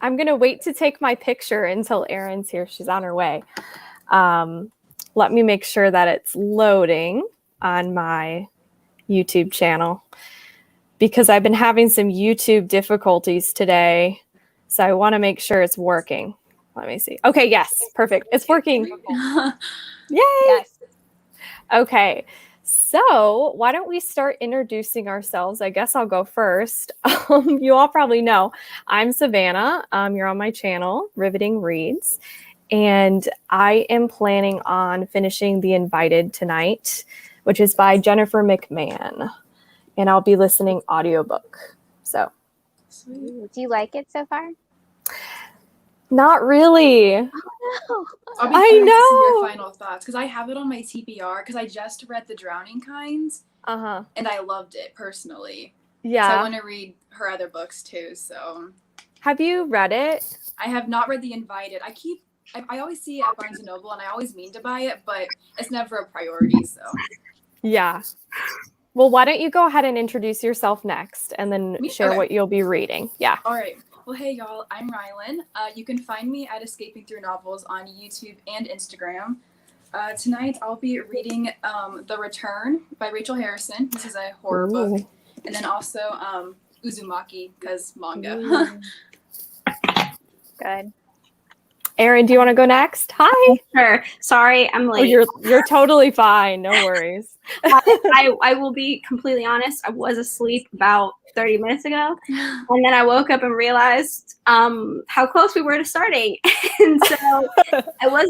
I'm going to wait to take my picture until Erin's here. She's on her way. Let me make sure that it's loading on my YouTube channel because I've been having some YouTube difficulties today. So I want to make sure it's working. Let me see. Okay, yes, perfect. It's working. Yay! Yes. Okay, so why don't we start introducing ourselves? I guess I'll go first. You all probably know I'm Savannah. You're on my channel, Riveting Reads, and I am planning on finishing The Invited tonight, which is by Jennifer McMahon, and I'll be listening audiobook. So, Do you like it so far? not really. Oh, no. I'll be I curious to see know. your final thoughts because I have it on my TBR because I just read The Drowning Kinds Uh-huh. and I loved it personally. So I Yeah. want to read her other books too. So Have you read it? I have not read The Invited. I always see it at Barnes & Noble and I always mean to buy it, but it's never a priority. So Yeah. Well, why don't you go ahead and introduce yourself next and then Me? share Okay. what you'll be reading. Yeah. All right. Well, hey, y'all. I'm Rylan. You can find me at Escaping Through Novels on YouTube and Instagram. Tonight, I'll be reading The Return by Rachel Harrison. This is a horror book. And then also Uzumaki, because manga. Good. Erin, do you want to go next? Hi. Sure. Sorry, I'm Oh, late. you're totally fine. No worries. I will be completely honest. I was asleep about 30 minutes ago, and then I woke up and realized how close we were to starting, and so I was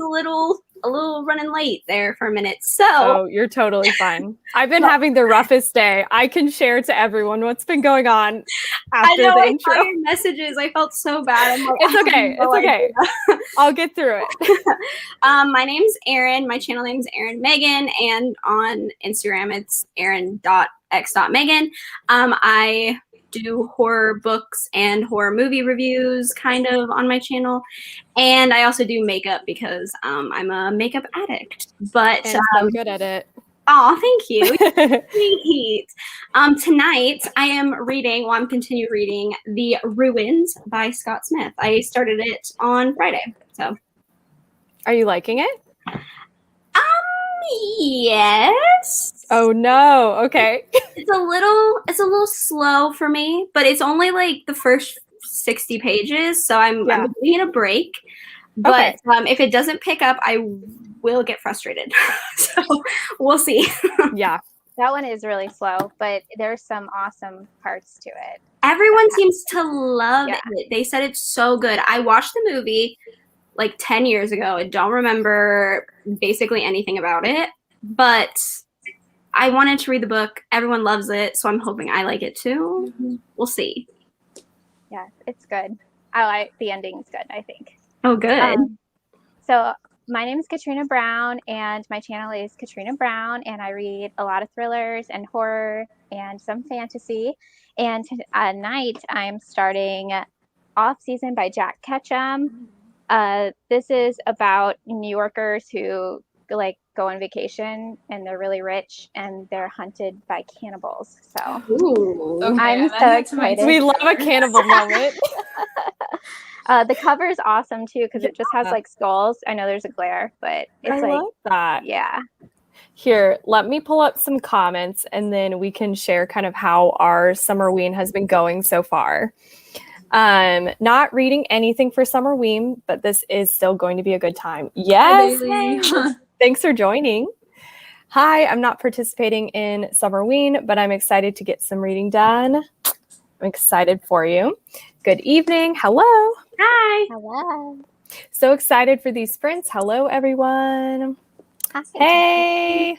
a little running late there for a minute. So Oh, you're totally fine. I've been having the roughest day. I can share to everyone what's been going on I after know the I intro. saw your messages. I felt so bad. I'm like, It's I have okay. no It's okay. idea. I'll get through it. My name's Erin. My channel name is Erin Megan, and on Instagram it's erin.x.megan. I do horror books and horror movie reviews kind of on my channel, and I also do makeup because I'm a makeup addict. But And so good at it. oh, thank you. Sweet. Tonight I am reading, well, I'm continuing reading The Ruins by Scott Smith. I started it on Friday. So Are you liking it? yes. Oh no. Okay. It's a little slow for me, but it's only like the first 60 pages, so I'm giving it a break. But if it doesn't pick up, I will get frustrated. So we'll see. Yeah. That one is really slow, but there's some awesome parts to it. Everyone seems to love Yeah. it. They said it's so good. I watched the movie like 10 years ago. I don't remember basically anything about it, but I wanted to read the book. Everyone loves it, so I'm hoping I like it too. Mm-hmm. We'll see. Yeah, it's good. I like the ending's good, I think. Oh, good. So my name is Katrina Brown, and my channel is Katrina Brown, and I read a lot of thrillers and horror and some fantasy. And tonight I'm starting Off Season by Jack Ketchum. This is about New Yorkers who like go on vacation and they're really rich and they're hunted by cannibals. So Ooh. Okay, I'm I'm so adding it to my excited. We love a cannibal moment. The cover is awesome too because it just has like skulls. I know there's a glare, but it's I like love that. yeah. Here, let me pull up some comments and then we can share kind of how our Summerween has been going so far. Not reading anything for Summerween, but this is still going to be a good time. Yes. Bailey. Thanks for joining. Hi, I'm not participating in Summerween, but I'm excited to get some reading done. I'm excited for you. Good evening. Hello. Hi. Hello. So excited for these sprints. Hello, everyone. Hi. Hey.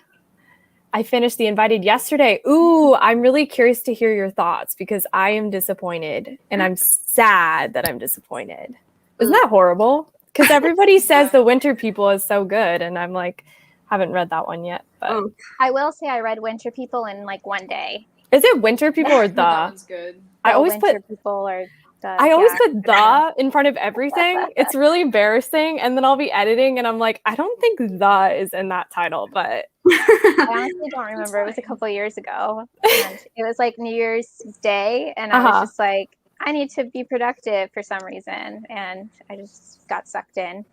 I finished The Invited yesterday. Ooh, I'm really curious to hear your thoughts because I am disappointed and I'm sad that I'm disappointed. Isn't that horrible? Because everybody says The Winter People is so good and I'm like, haven't read that one yet. But I will say I read Winter People in like one day. is it Winter People or That the? one's good. I always Winter put People or the. I always put the in front of everything. It's really embarrassing. And then I'll be editing and I'm like, I don't think the is in that title, but I honestly don't remember. It was a couple of years ago. And it was like New Year's Day. And I was just like, I need to be productive for some reason, and I just got sucked in.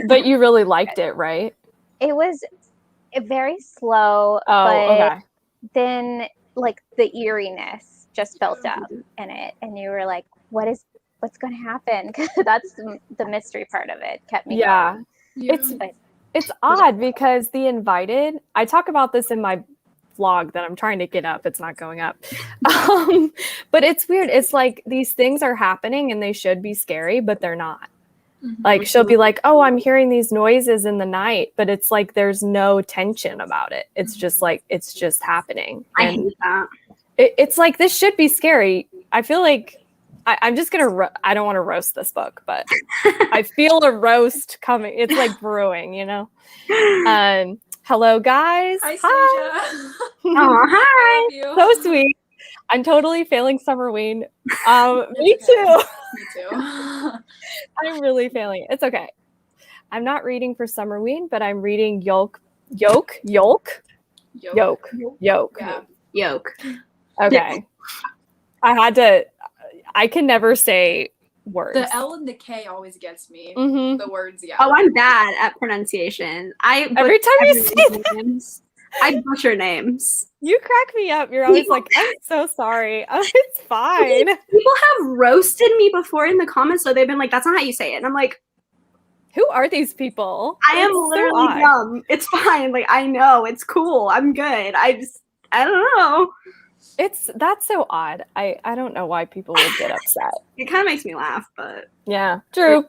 But you really liked it, right? It was very slow, Oh, but okay. then like the eeriness just built up in it, and you were like, what's going to happen? That's the mystery part of it kept me Yeah. going. It's odd because The Invited, I talk about this in my vlog that I'm trying to get up. It's not going up. But it's weird. It's like these things are happening and they should be scary, but they're not. Like she'll be like, oh, I'm hearing these noises in the night, but it's like there's no tension about it. It's just like, it's just happening. I hate that. It's like, this should be scary. I feel like I'm just going to, I don't want to roast this book, but I feel a roast coming. It's like brewing, you know? Hello, guys. Hi, Stasia. Oh, hi. I love you. So sweet. I'm totally failing Summerween. Me It's okay. too. Me too. I'm really failing. It's okay. I'm not reading for Summerween, but I'm reading Yolk. Yo. Okay. Yeah. I can never say words. The L and the K always gets me. Mhm. The words, yeah. Oh, I'm bad at pronunciation. Every time you say names. I butcher names. You crack me up. You're always like, I'm so sorry. Oh, it's fine. People have roasted me before in the comments, so they've been like, that's not how you say it. And I'm like, who are these people? I am literally dumb. It's fine. Like, I know. It's cool. I'm good. I don't know. That's so odd. I don't know why people would get upset. It kind of makes me laugh, but yeah, true.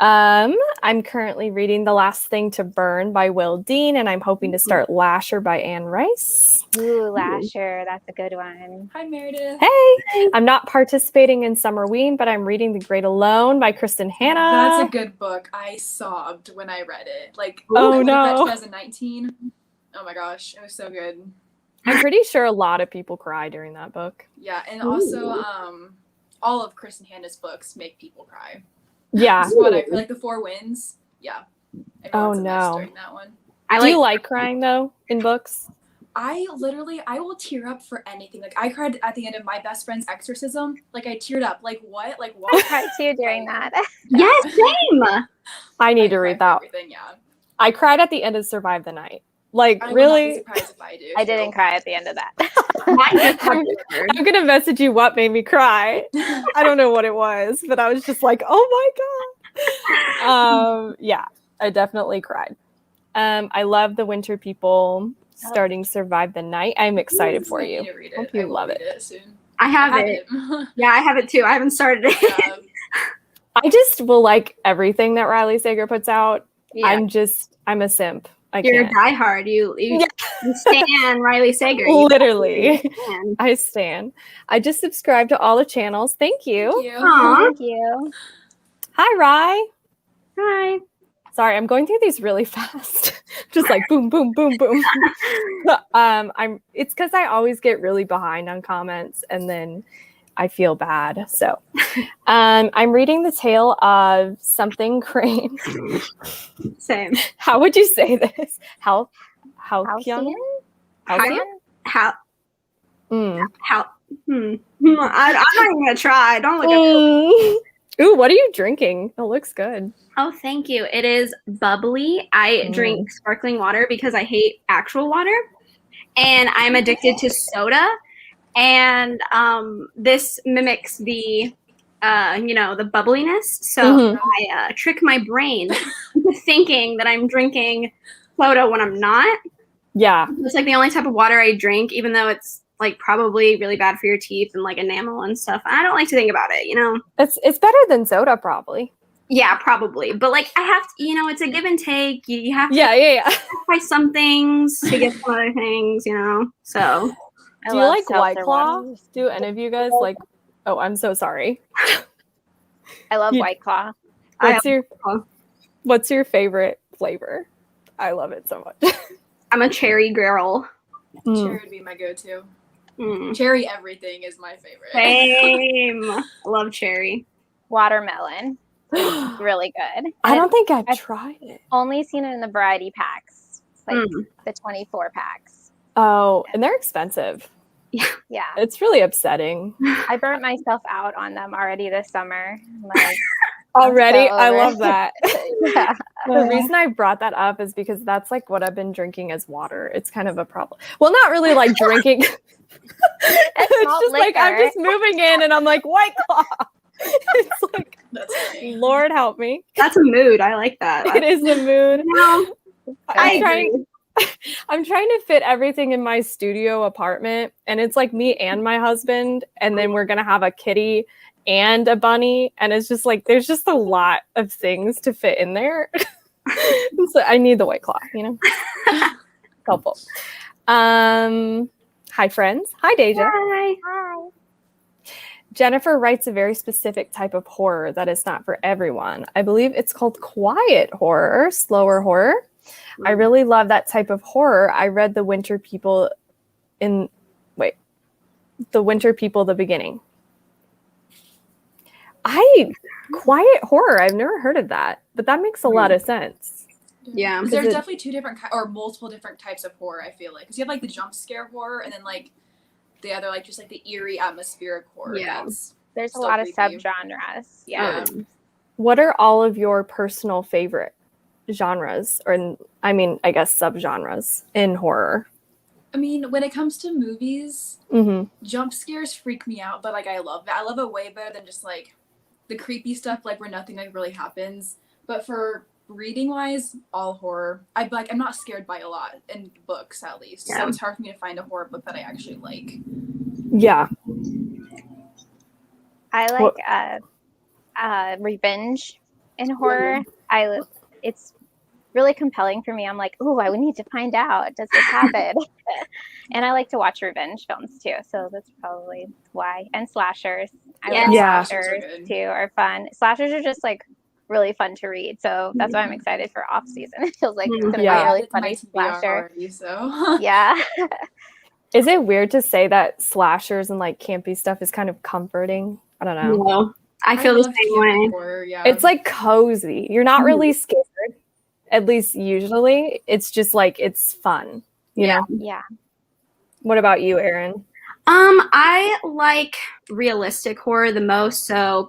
I'm currently reading The Last Thing to Burn by Will Dean, and I'm hoping to start Lasher by Anne Rice. Ooh, Lasher, that's a good one. Hi, Meredith. Hey, I'm not participating in Summerween, but I'm reading The Great Alone by Kristen Hanna. That's a good book. I sobbed when I read it. Like, oh I read no, that 2019. Oh my gosh, it was so good. I'm pretty sure a lot of people cry during that book. Yeah, and also, all of Kristen Hanna's books make people cry. Yeah. That's what I feel like. The Four Winds. Yeah. Everyone's a mess no. during that one. Do you like crying though in books? I will tear up for anything. Like, I cried at the end of My Best Friend's Exorcism. Like, I teared up. Like, what? Like, what? I cried too during that. Yes, same. I need to read that. Everything, yeah. I cried at the end of Survive the Night. Like, I really? would not be surprised if I do. I didn't cry at the end of that. I'm gonna message you what made me cry. I don't know what it was, but I was just like, oh my god. Yeah, I definitely cried. I love The Winter People starting Survive the Night. I'm excited for you. Hope you love it. Soon. I have it. Yeah, I have it too. I haven't started it. Yeah. I just will like everything that Riley Sager puts out. Yeah. I'm a simp. You're a diehard. You stan Riley Sager. Literally. I stan. I just subscribed to all the channels. Thank you. Thank you. Thank you. Hi, Rye. Hi. Sorry, I'm going through these really fast. Just like boom, boom, boom, boom. It's because I always get really behind on comments and then I feel bad. So I'm reading the tale of Something Crane. Same. How would you say this? How Halcyon? Halcyon? How? I'm not even gonna try. Don't look at me. Ooh, what are you drinking? It looks good. Oh, thank you. It is bubbly. I drink sparkling water because I hate actual water, and I'm addicted to soda. And this mimics the, the bubbliness. So I trick my brain into thinking that I'm drinking soda when I'm not. Yeah. It's like the only type of water I drink, even though it's like probably really bad for your teeth and like enamel and stuff. I don't like to think about it, It's better than soda, probably. Yeah, probably. But like I have to, it's a give and take. You have to sacrifice some things to get some other things, So do you like White Claw? Do any of you guys like? Oh, I'm so sorry. I love White Claw. What's your favorite flavor? I love it so much. I'm a cherry girl. Cherry would be my go-to. Cherry everything is my favorite. Same. I love cherry. Watermelon. It's really good. I don't think I've tried it. Only seen it in the variety packs. It's like the 24 packs. Oh, and they're expensive. Yeah. It's really upsetting. I burnt myself out on them already this summer. Like, Already? so I over love it. that. Yeah. The reason I brought that up is because that's like what I've been drinking as water. It's kind of a problem. Well, not really like drinking. It's malt just like I'm liquor. just moving in and I'm like, White Claw. It's like, That's funny. Lord help me. That's a mood. I like that. It is the mood. No, I I'm trying, agree. I'm trying to fit everything in my studio apartment, and it's like me and my husband, and then we're gonna have a kitty and a bunny, and it's just like there's just a lot of things to fit in there. So I need the White Claw, you know. Helpful. Hi friends. Hi Deja. Bye. Hi. Jennifer writes a very specific type of horror that is not for everyone. I believe it's called quiet horror, slower horror. I really love that type of horror. I read The Winter People the beginning. Quiet horror. I've never heard of that, but that makes a lot of sense. Yeah. Because there's definitely two different or multiple different types of horror, I feel like. Because you have like the jump scare horror and then like the other like just like the eerie atmospheric horror. Yeah. There's a Still lot of creepy. subgenres. Yeah. What are all of your personal favorite genres, or I mean, I guess subgenres in horror? I mean, when it comes to movies, Mm-hmm. jump scares freak me out, but like I love that. I love it way better than just like the creepy stuff, like where nothing like really happens. But for reading wise, all horror. I'm not scared by a lot in books at least. Yeah. So it's hard for me to find a horror book that I actually like. Yeah. I like revenge in horror. It's really compelling for me. I'm like, ooh, I would need to find out. Does this happen? And I like to watch revenge films too. So that's probably why. And slashers. I Yes. love Yeah. slashers Slashers are good. too, are fun. Slashers are just like really fun to read. So that's why I'm excited for off season. It feels like it's gonna Yeah. be a really It's my funny TBR slasher. already, so Yeah. Is it weird to say that slashers and like campy stuff is kind of comforting? I don't know. No, I feel the love same campy way. horror, yeah. It's like cozy. You're not really scared, at least usually. It's just like it's fun. You know? Yeah. What about you, Erin? I like realistic horror the most. So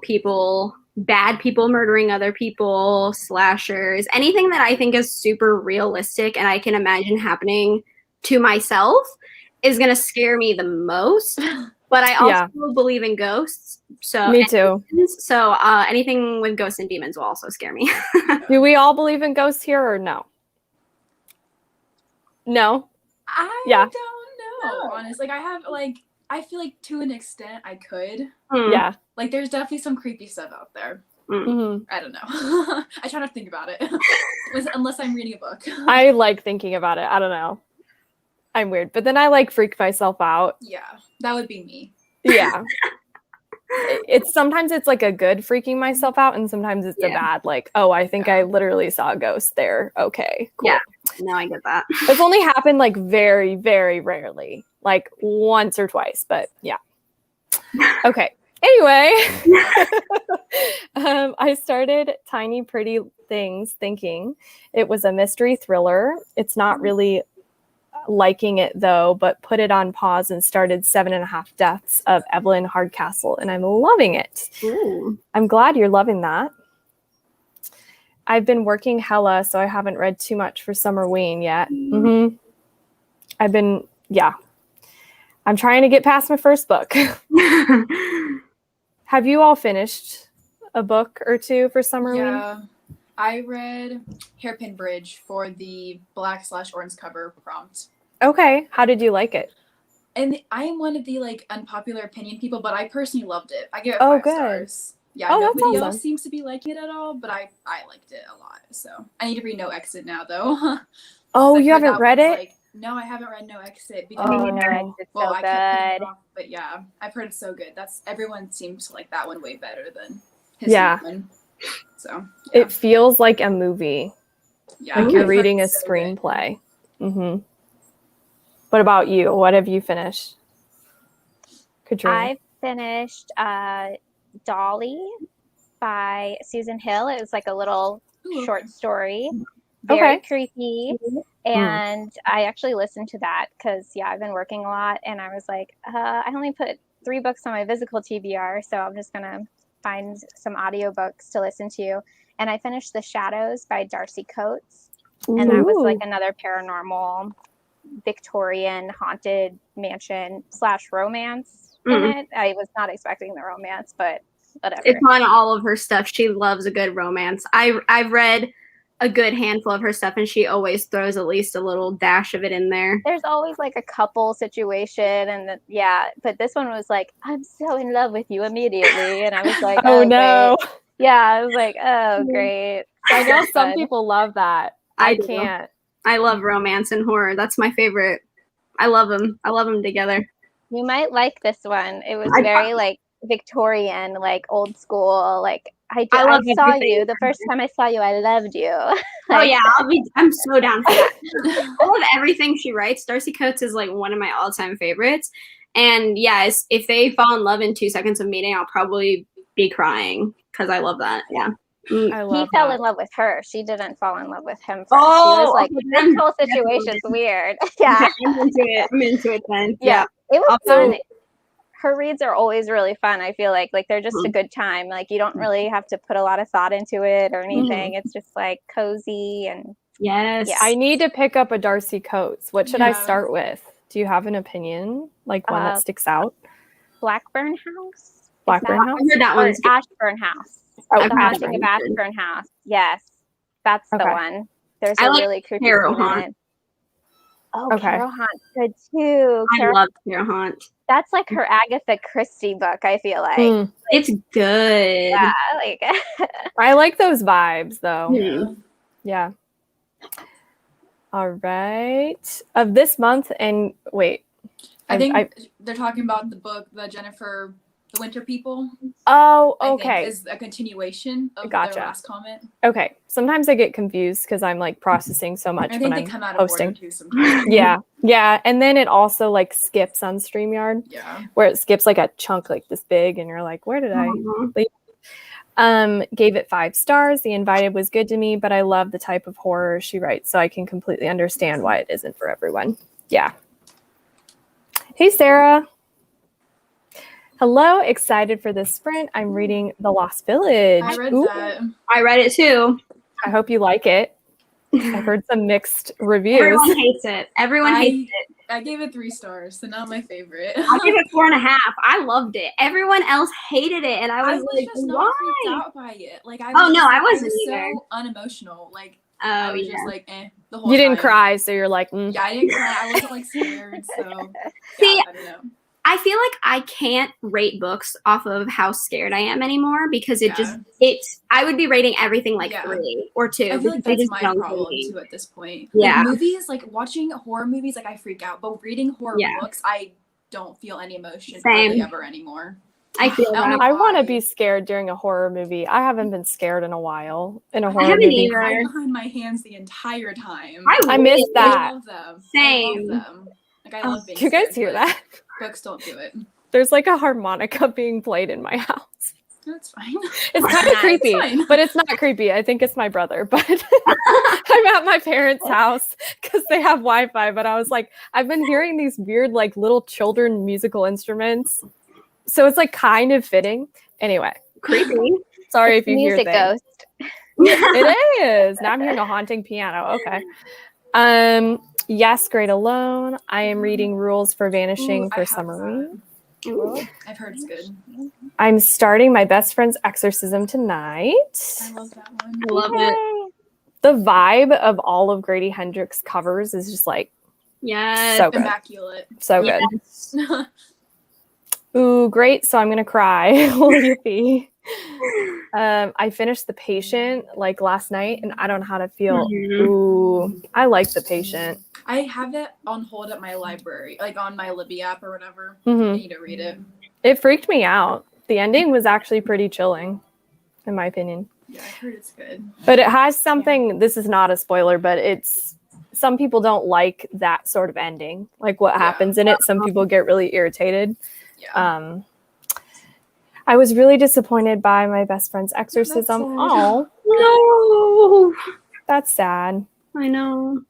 bad people murdering other people, slashers, anything that I think is super realistic and I can imagine happening to myself is going to scare me the most. But I also believe in ghosts. So Me too. So anything with ghosts and demons will also scare me. Do we all believe in ghosts here or no? No? I Yeah. don't know, honestly. Like I feel like to an extent I could. Yeah. Like there's definitely some creepy stuff out there. Mm-hmm. I don't know. I try not to think about it. Unless I'm reading a book. I like thinking about it. I don't know. I'm weird. But then I like freak myself out. Yeah, that would be me. Yeah. It's sometimes it's like a good freaking myself out, and sometimes it's a bad, like, oh, I think I literally saw a ghost there. Okay, cool. Yeah. No, I get that. It's only happened like very, very rarely, like once or twice, but yeah. Okay. Anyway, I started Tiny Pretty Things thinking it was a mystery thriller. It's not really liking it though, but put it on pause and started 7.5 Deaths of Evelyn Hardcastle, and I'm loving it. Ooh. I'm glad you're loving that. I've been working hella, so I haven't read too much for Summerween yet. Mm-hmm. I'm trying to get past my first book. Have you all finished a book or two for Summerween? Yeah. I read Hairpin Bridge for the black/orange cover prompt. Okay. How did you like it? And I am one of the like unpopular opinion people, but I personally loved it. I give it 5 Oh, good. stars. Yeah, Oh, that's nobody else awesome. seems to be liking it at all, but I liked it a lot. So I need to read No Exit now though. Oh, I've you heard haven't that read one's it? like, no, I haven't read No Exit Oh, no, it's so I kept putting it good. off, but yeah, I've heard it's so good. Everyone seems to like that one way better than his one. So yeah. It feels like a movie. Yeah, Like I've you're heard reading a it's so good. screenplay. Mm-hmm. What about you? What have you finished? Katrina? I finished Dolly by Susan Hill. It was like a little Ooh, short story very Okay. creepy. And I actually listened to that because, I've been working a lot. And I was like, I only put 3 books on my physical TBR. So I'm just going to find some audiobooks to listen to. And I finished The Shadows by Darcy Coates. And that was like another paranormal Victorian haunted mansion / romance in it. I was not expecting the romance, but whatever. It's on all of her stuff. She loves a good romance. I've read a good handful of her stuff, and she always throws at least a little dash of it in there. There's always like a couple situation, and but this one was like, I'm so in love with you immediately, and I was like, Oh no. great. Yeah, I was like, oh great. I know some people love that. I do. can't. I love romance and horror. That's my favorite. I love them. I love them together. You might like this one. It was very like Victorian, like old school. Like I saw you the first time I saw you. I loved you. Oh yeah, I'm so down for that. I love everything she writes. Darcy Coates is like one of my all-time favorites. And yes, if they fall in love in 2 seconds of meeting, I'll probably be crying because I love that. Yeah. He fell in love with her. She didn't fall in love with him first. She was like, this whole situation's weird. Yeah. I'm into it then. Yeah. It was fun. Her reads are always really fun. I feel like they're just a good time. Like you don't really have to put a lot of thought into it or anything. It's just like cozy and yes. Yeah. I need to pick up a Darcy Coates. What should I start with? Do you have an opinion? Like one that sticks out? Blackburn House? Blackburn House? I heard that one. Ashburn House. Oh, The Haunting of Ashburn House. Yes. That's the one. There's a really creepy Carol scene in Haunt. it. Oh, Carol Haunt's good too. I love Carol Haunt. That's like her Agatha Christie book, I feel like. It's good. Yeah, like I like those vibes though. Yeah. All right. Of this month, and wait. I think they're talking about the book, the Winter People. Oh, I okay. think is a continuation of Gotcha. their last comment. Okay. Sometimes I get confused because I'm like processing so much I when think they I'm come out posting. of order too sometimes. Yeah. And then it also like skips on StreamYard. Yeah. Where it skips like a chunk like this big, and you're like, where did I leave? Gave it 5 stars. The Invited was good to me, but I love the type of horror she writes, so I can completely understand why it isn't for everyone. Yeah. Hey, Sarah. Hello, excited for this sprint. I'm reading The Lost Village. I read that. I read it too. I hope you like it. I heard some mixed reviews. Everyone hates it. Everyone hates it. I gave it 3 stars, so not my favorite. I gave it 4.5. I loved it. Everyone else hated it, and I was like, just why? not freaked out by it. Like I wasn't either. So unemotional. Like Oh, I was just like, the whole You didn't time. cry, so you're like, Yeah, I didn't cry. I wasn't like scared. So See, I don't know. I feel like I can't rate books off of how scared I am anymore because I would be rating everything like 3 or 2. I feel like that's my problem too at this point. Yeah. Like, movies, like watching horror movies, like I freak out, but reading horror books, I don't feel any emotion really ever anymore. I feel that. I want to be scared during a horror movie. I haven't been scared in a while in a horror movie. I hide behind my hands the entire time. I miss that. I love them. Same. I love them. Like I love being Do you guys scared, hear but that? Books don't do it. There's like a harmonica being played in my house. That's fine. It's kind of creepy, but it's not creepy. I think it's my brother, but I'm at my parents' house because they have Wi-Fi, but I was like, I've been hearing these weird like little children musical instruments. So it's like kind of fitting. Anyway, creepy. Sorry if you hear music things. ghost. It is. Now I'm hearing a haunting piano. Okay. Yes, Great Alone. I am reading Rules for Vanishing for Summer Week. I've heard it's good. I'm starting My Best Friend's Exorcism tonight. I love that one. I love it. The vibe of all of Grady Hendrix' covers is just like so good. Immaculate. So good. Ooh, great. So I'm going to cry. Yippee. I finished The Patient like last night and I don't know how to feel. Ooh, I like The Patient. I have it on hold at my library, like on my Libby app or whatever. Mm-hmm. I need to read it. It freaked me out. The ending was actually pretty chilling, in my opinion. Yeah, I heard it's good. But it has something, this is not a spoiler, but it's, some people don't like that sort of ending, like what happens in it. Some people get really irritated. Yeah. I was really disappointed by My Best Friend's Exorcism. Oh, no. That's sad. I know.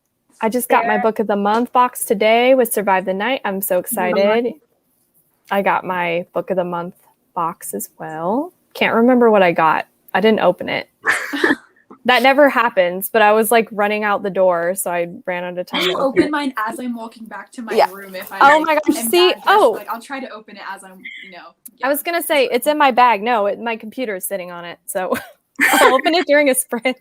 I just got my book of the month box today with Survive the Night. I'm so excited. I got my book of the month box as well. Can't remember what I got. I didn't open it. That never happens, but I was like running out the door, so I ran out of time to I'll open open mine as I'm walking back to my room. If I Oh my gosh, am see? that desperate. Like, I'll try to open it as I'm, I was gonna say it's in my bag. No, my computer is sitting on it, so I'll open it during a sprint.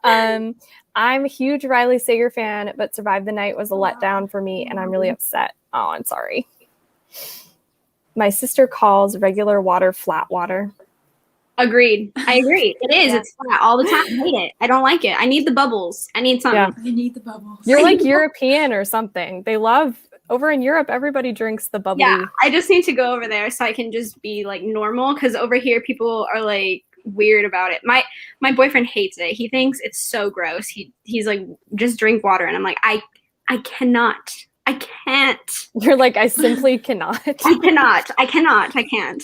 I'm a huge Riley Sager fan, but Survive the Night was a letdown for me, and I'm really upset. Oh, I'm sorry. My sister calls regular water flat water. Agreed. I agree. It is. It's flat all the time. I hate it. I don't like it. I need the bubbles. I need something. Yeah. I need the bubbles. You're like European or something. They love over in Europe. Everybody drinks the bubbly. Yeah, I just need to go over there so I can just be like normal. Because over here, people are like weird about it. My boyfriend hates it. He thinks it's so gross. He's like, just drink water, and I'm like, I cannot. I can't. You're like, I simply cannot. I cannot. I can't.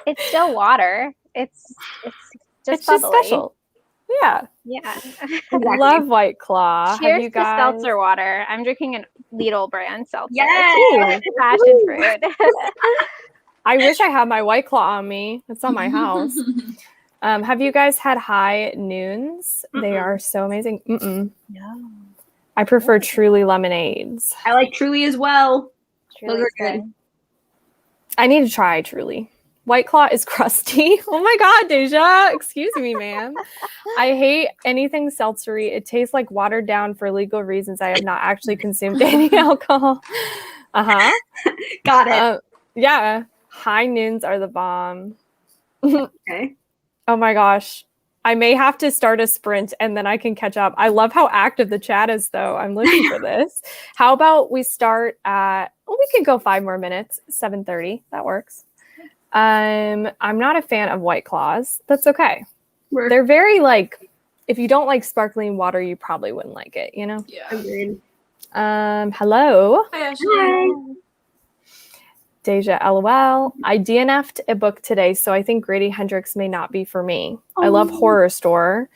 It's still water. It's just just bubbly. special. Yeah. Yeah. I love White Claw. Cheers Have you guys? to seltzer water. I'm drinking a Lidl brand seltzer. Yes. Passion fruit. I wish I had my White Claw on me. It's on my house. Have you guys had High Noons? They are so amazing. No. I prefer Truly lemonades. I like Truly as well. Truly's Those are good. I need to try Truly. White Claw is crusty. Oh my God, Deja. Excuse me, ma'am. I hate anything seltzery. It tastes like watered down for legal reasons. I have not actually consumed any alcohol. Got it. Yeah. High Noons are the bomb. Okay. Oh my gosh. I may have to start a sprint and then I can catch up. I love how active the chat is, though. I'm looking for this. How about we start at, we can go 5 more minutes, 7:30. That works. I'm not a fan of White Claws. That's okay. They're very like, if you don't like sparkling water, you probably wouldn't like it, you know? Yeah. Agreed. Hi, Hello. Ashley. Hi. Deja, LOL. I DNF'd a book today, so I think Grady Hendrix may not be for me. I love Horror Store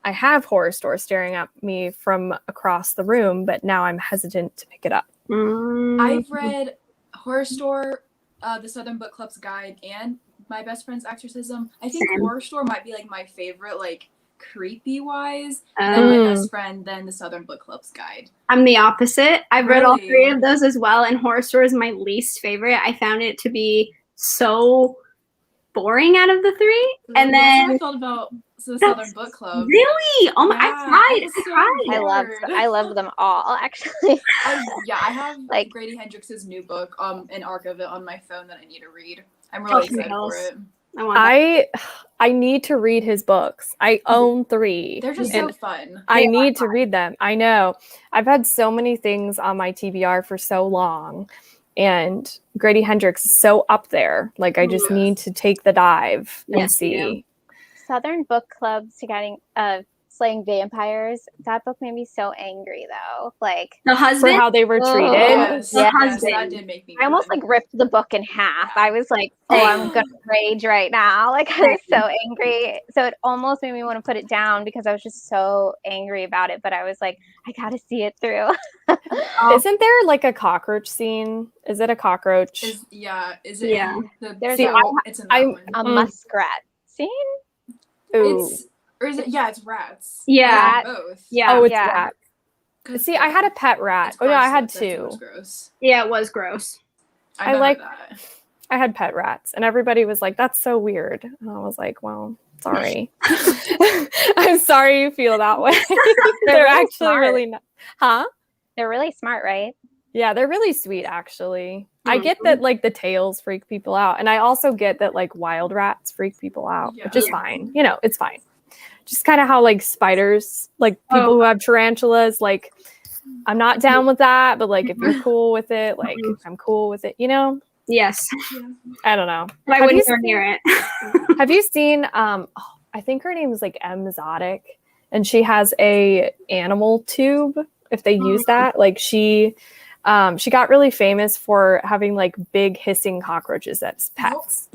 I have Horror Store staring at me from across the room, but now I'm hesitant to pick it up. I've read Horror Store, the Southern Book Club's Guide, and My Best Friend's Exorcism. I think Horror Store might be like my favorite, like creepy wise, then My Best Friend, then the Southern Book Club's Guide. I'm the opposite. I've read all Really? 3 of those as well, and Horror Store is my least favorite. I found it to be so boring out of the 3. And That's then how I felt about the Southern Book Club. Really? Oh my! Yeah, I cried. it's I so cried. I love them all, actually. I have Like- Grady Hendrix's new book, an arc of it on my phone that I need to read. I'm really excited for it. I want that. I need to read his books. I own 3. They're just and so fun. I need to read them. I know. I've had so many things on my TBR for so long, and Grady Hendrix is so up there. Like, I just Yes. need to take the dive and Yes, see. Southern Book Club to getting Slaying Vampires. That book made me so angry, though. Like, The For husband. how they were Oh. treated. Yes, The yes, husband. that did make me I almost mad. like ripped the book in half. I was like, oh, I'm gonna rage right now. Like, I was so angry. So it almost made me want to put it down because I was just so angry about it. But I was like, I gotta see it through. Isn't there like a cockroach scene? Is it a cockroach? Is it? Yeah. In the, There's See, it's in that I'm- one. A muskrat scene. Ooh. It's rats. Yeah. Both. Yeah. Oh, it's Yeah. rat. 'Cause See, I had a pet rat. it's Oh, no, I gross, had that's the 2. most gross. Yeah, it was gross. I I know like- that. I had pet rats, and everybody was like, that's so weird. And I was like, well, sorry. I'm sorry you feel that way. They're really actually smart. really not. Huh? They're really smart, right? Yeah, they're really sweet, actually. I get that, like, the tails freak people out. And I also get that, like, wild rats freak people out, which is Yeah. fine. You know, it's fine. Just kind of how, like, spiders, like, people who have tarantulas, like, I'm not down with that. But, like, if you're cool with it, like, I'm cool with it, you know? Yes. I don't know. But I Have you wouldn't go near it. Have you seen I think her name is like M Zodic, and she has a animal tube, if they use that. Like she got really famous for having like big hissing cockroaches as pets.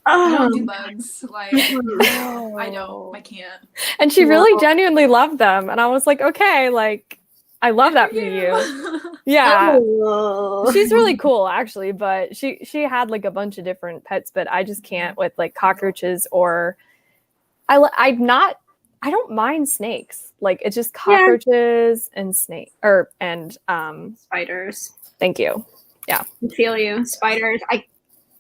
I don't do Oh, bugs. Like, No. I don't. I can't. And she No. really genuinely loved them. And I was like, okay, like, I love that for Good you. Yeah. Oh. She's really cool actually, but she had like a bunch of different pets, but I just can't with like cockroaches or I don't mind snakes. Like it's just Yeah. cockroaches and Spiders. thank you. I feel you. Spiders.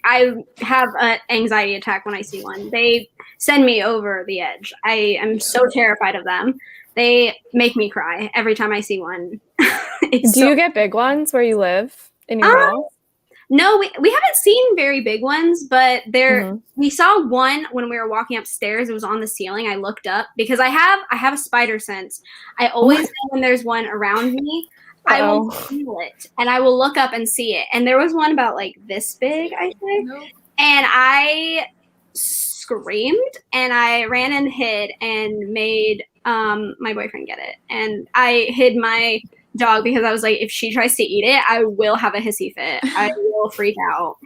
I have an anxiety attack when I see one. They send me over the edge. I am so terrified of them. They make me cry every time I see one. Do you get big ones where you live in your house? No, we haven't seen very big ones, but Mhm. we saw one when we were walking upstairs. It was on the ceiling. I looked up because I have a spider sense. I always know when there's one around me. I will feel it and I will look up and see it. And there was one about like this big, I think. Nope. And I screamed and I ran and hid and made my boyfriend get it. And I hid my dog because I was like, if she tries to eat it, I will have a hissy fit. I will freak out.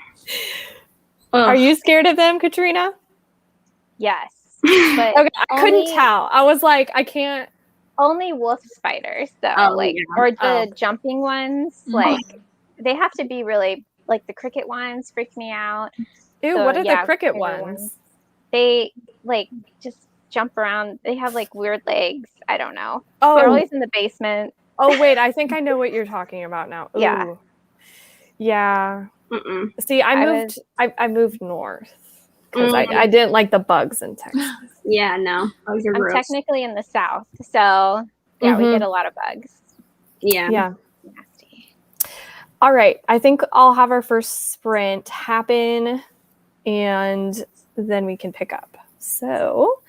Are you scared of them, Katrina? Yes. But Okay, I couldn't only- tell. I was like, I can't. Only wolf spiders, though, Oh, like yeah. or the jumping ones. Mhm. Like they have to be really like the cricket ones freak me out. Ew, So, what are yeah, the cricket bigger ones? ones. They like just jump around. They have like weird legs. I don't know. They're Oh, always in the basement. oh wait, I think I know what you're talking about now. Ooh. Yeah. Yeah. Mm-mm. See, I I moved north because I didn't like the bugs in Texas. Yeah, no. Bugs are I'm gross. technically in the south, so yeah, we Mhm. get a lot of bugs. Yeah. Yeah. Nasty. All right. I think I'll have our first sprint happen and then we can pick up. So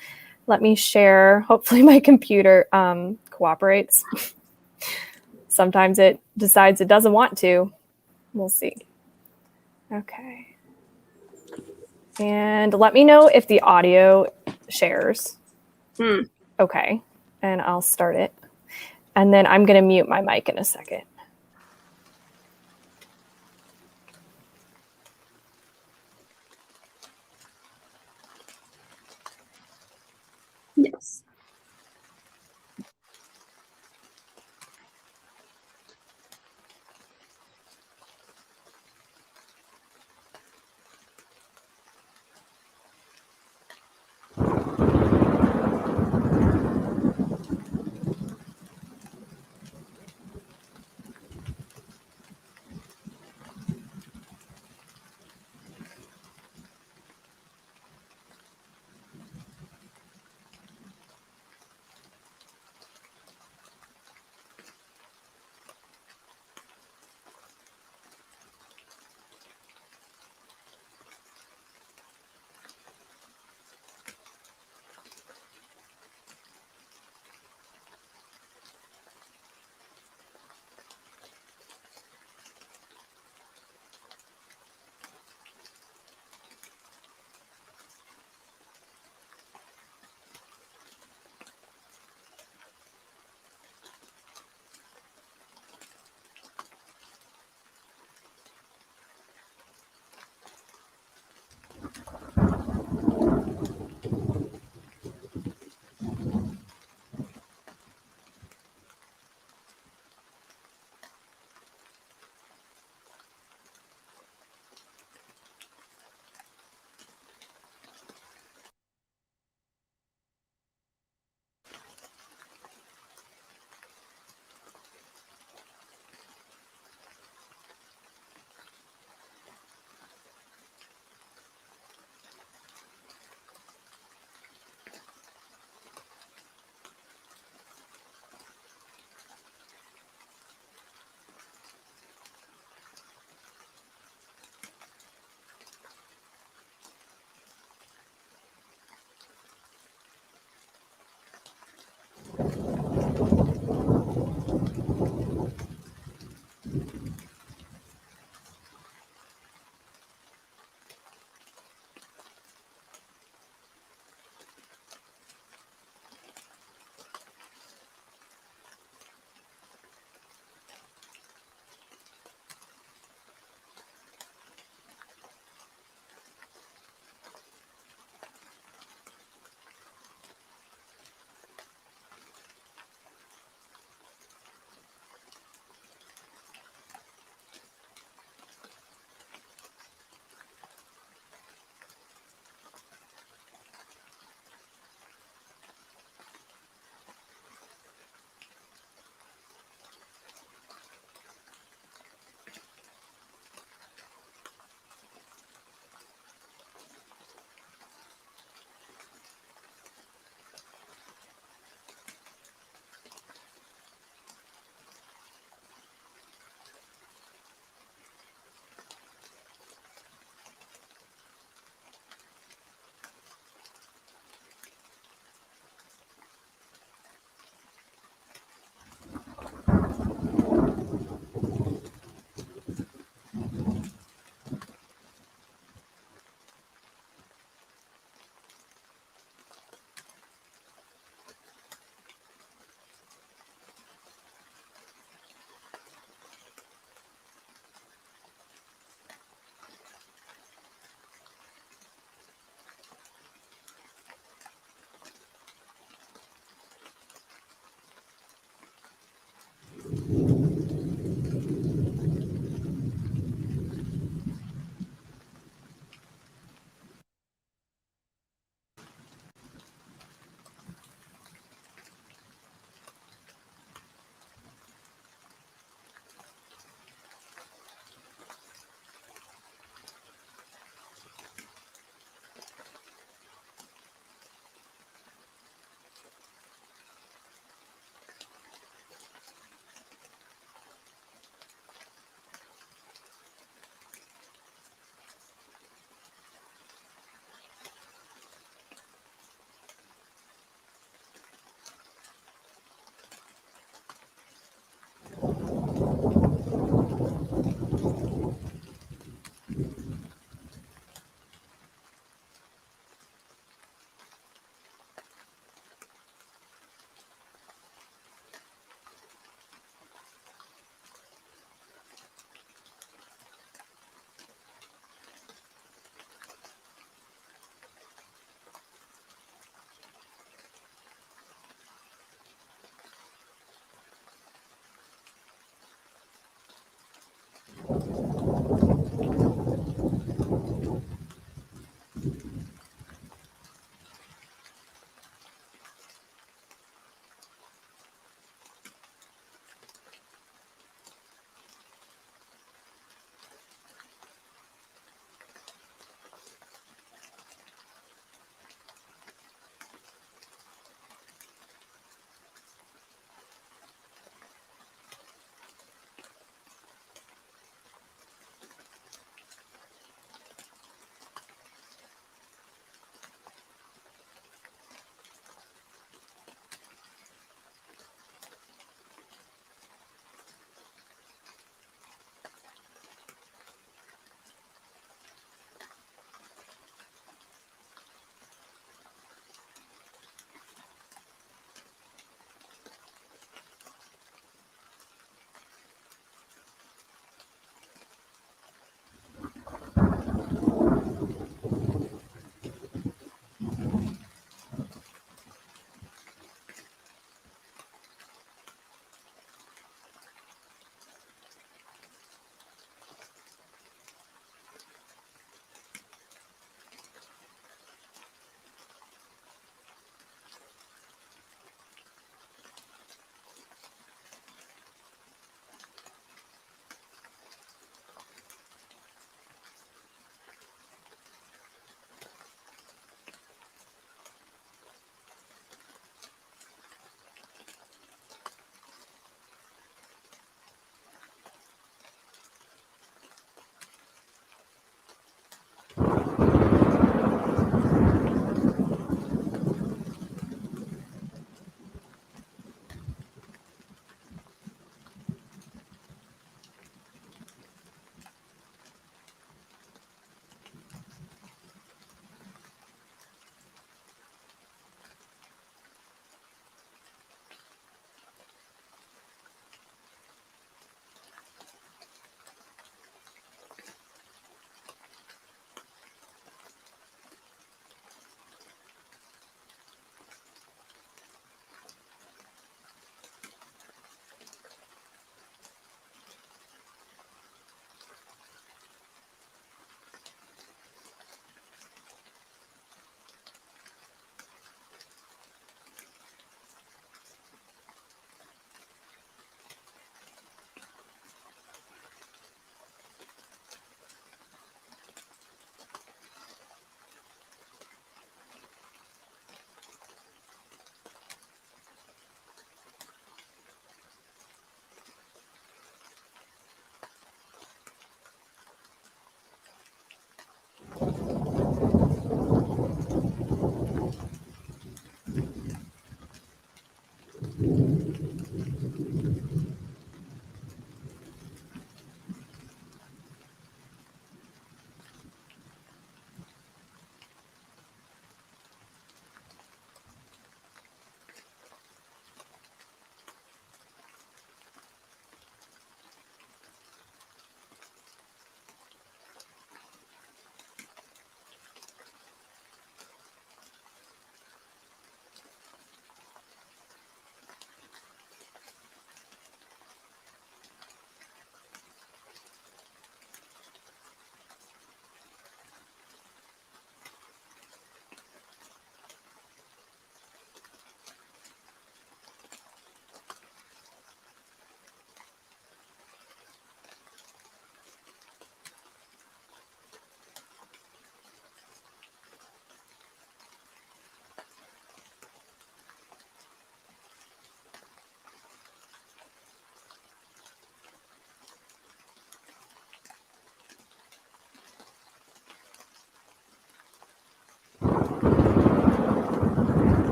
let me share. Hopefully my computer cooperates. Sometimes it decides it doesn't want to. We'll see. Okay. And let me know if the audio shares. Okay. And I'll start it. And then I'm going to mute my mic in a second. Yes.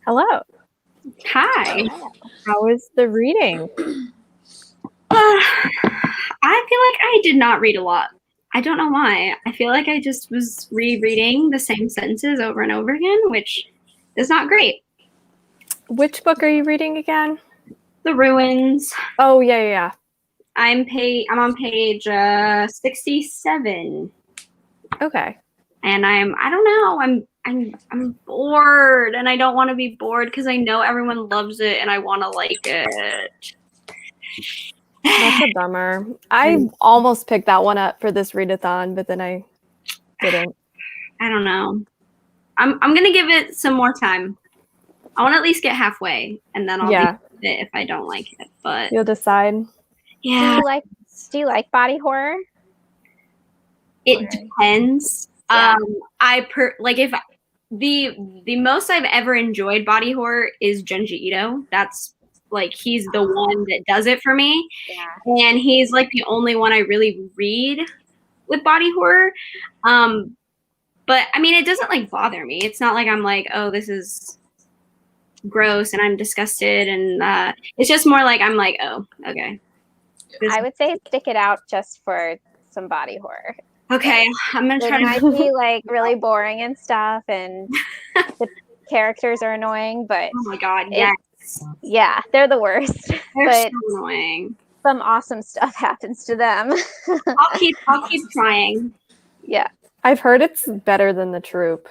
Hello. Hi. How was the reading? I feel like I did not read a lot. I don't know why. I feel like I just was rereading the same sentences over and over again, which is not great. Which book are you reading again? The Ruins. Oh, yeah. I'm on page 67. Okay. And I don't know, I'm bored, and I don't want to be bored because I know everyone loves it and I want to like it. That's a bummer. I almost picked that one up for this readathon, but then I didn't. I don't know. I'm gonna give it some more time. I want to at least get halfway, and then I'll deal with it if I don't like it. But you'll decide. Yeah. Do you like body horror? It depends. Yeah. If the most I've ever enjoyed body horror is Junji Ito. That's like he's the one that does it for me. Yeah. And he's like the only one I really read with body horror. But I mean, it doesn't like bother me. It's not like I'm like, oh, this is gross and I'm disgusted. And it's just more like I'm like, oh, okay. I would say stick it out just for some body horror. Okay, I'm gonna try It might be like really boring and stuff, and the characters are annoying, but oh my god, yes. Yeah, they're the worst. They're but so annoying. Some awesome stuff happens to them. I'll keep trying. Yeah. I've heard it's better than The Troop.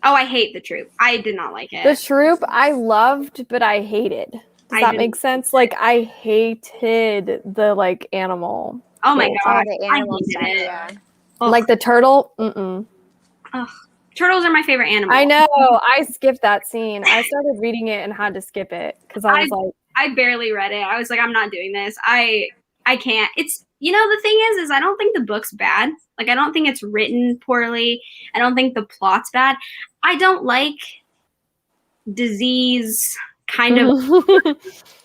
Oh, I hate The Troop. I did not like it. The Troop I loved, but I hated. Does that make sense? Like I hated the like animal. Oh my god. The animal stuff, yeah. Like the turtle. Ugh. Turtles are my favorite animal. I know. I skipped that scene. I started reading it and had to skip it because I was like, I barely read it. I was like, I'm not doing this. I can't. It's the thing is I don't think the book's bad. Like I don't think it's written poorly. I don't think the plot's bad. I don't like disease kind of.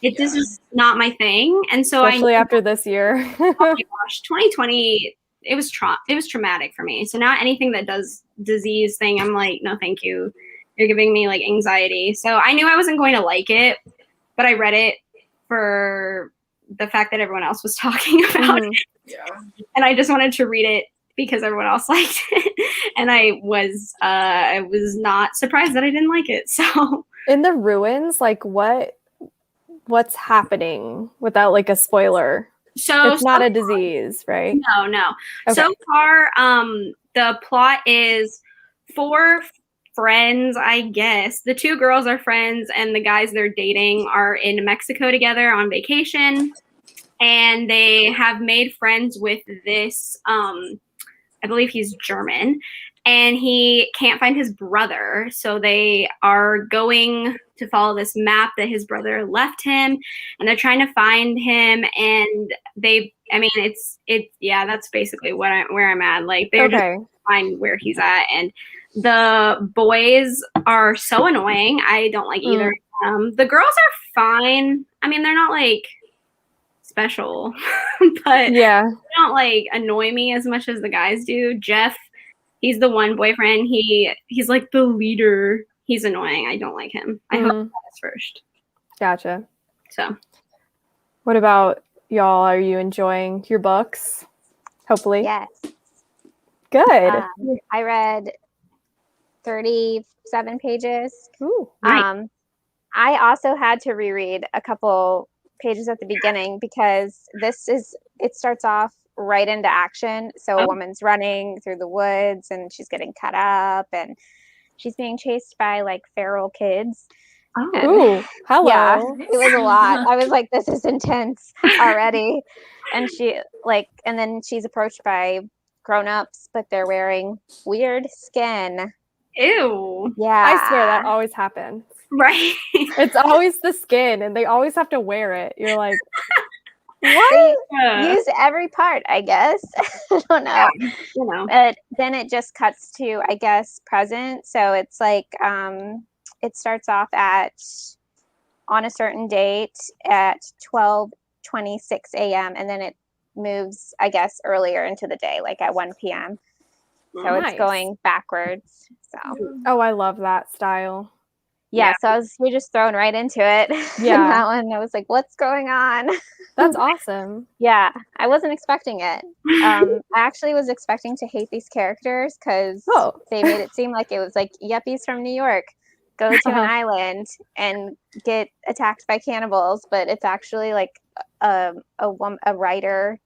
It just is not my thing. And so especially after this year. Oh my gosh, 2020. It was traumatic for me. So now anything that does disease thing, I'm like, no, thank you. You're giving me like anxiety. So I knew I wasn't going to like it, but I read it for the fact that everyone else was talking about it. Yeah. And I just wanted to read it because everyone else liked it. And I was not surprised that I didn't like it. So in the ruins, like what's happening without like a spoiler? So it's not a disease, right? No. Okay. So far, the plot is 4 friends, I guess. The 2 girls are friends, and the guys they're dating are in Mexico together on vacation. And they have made friends with this, I believe he's German, and he can't find his brother. So they are going to follow this map that his brother left him, and they're trying to find him. And that's basically where I'm at. Like they're just find where he's at. And the boys are so annoying. I don't like either. The girls are fine. I mean, they're not like special, but they don't like annoy me as much as the guys do. Jeff, he's the one boyfriend. He's like the leader. He's annoying. I don't like him. I hope that's first. Gotcha. So, what about y'all? Are you enjoying your books? Hopefully. Yes. Good. I read 37 pages. Ooh. Nice. I also had to reread a couple pages at the beginning because it starts off right into action. So a woman's running through the woods and she's getting cut up and she's being chased by like feral kids. And, Ooh, hello. Yeah, it was a lot. I was like, this is intense already. And and then she's approached by grown-ups, but they're wearing weird skin. Ew. Yeah. I swear that always happens. Right. It's always the skin, and they always have to wear it. You're like, They Yeah. use every part, I guess. I don't know. You know. But then it just cuts to, I guess, present. So it's like it starts off on a certain date at 12:26 a.m. and then it moves, I guess, earlier into the day, like at 1 p.m. So Nice. it's going backwards. So oh, I love that style. yeah, so we're just thrown right into it. Yeah. That one, I was like, what's going on? That's awesome. Yeah, I wasn't expecting it. I actually was expecting to hate these characters because they made it seem like it was like yuppies from New York go to an island and get attacked by cannibals, but it's actually like a writer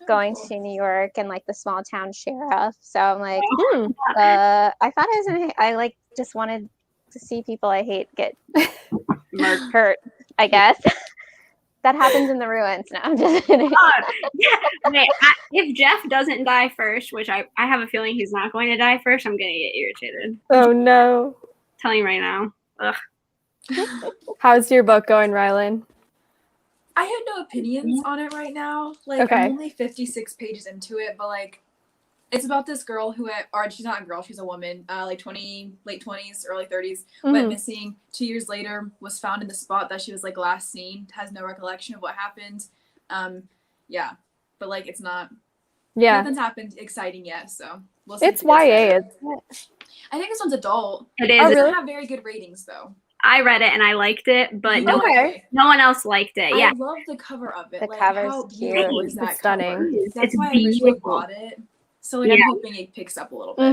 going to New York and like the small town sheriff. So I'm like, I thought I like just wanted to see people I hate get hurt, I guess. That happens in the ruins. No, I'm just kidding. Yeah. Wait, if Jeff doesn't die first, which I have a feeling he's not going to die first, I'm going to get irritated. Oh, no. I'm telling you right now. Ugh. How's your book going, Rylan? I have no opinions on it right now. Like, Okay. I'm only 56 pages into it, but like, it's about this girl or she's not a girl, she's a woman, like late 20s, early 30s, went missing. 2 years later, was found in the spot that she was like last seen, has no recollection of what happened. Yeah, but like it's not, nothing's happened exciting yet, so we'll see. It's YA, isn't it? I think this one's adult. It is. It doesn't have very good ratings though. I read it and I liked it, but no one else liked it. Yeah, I love the cover of it. The like, cover's how cute. beautiful is that It's stunning. cover? That's It's why I originally beautiful. bought it. So like, I'm hoping it picks up a little bit.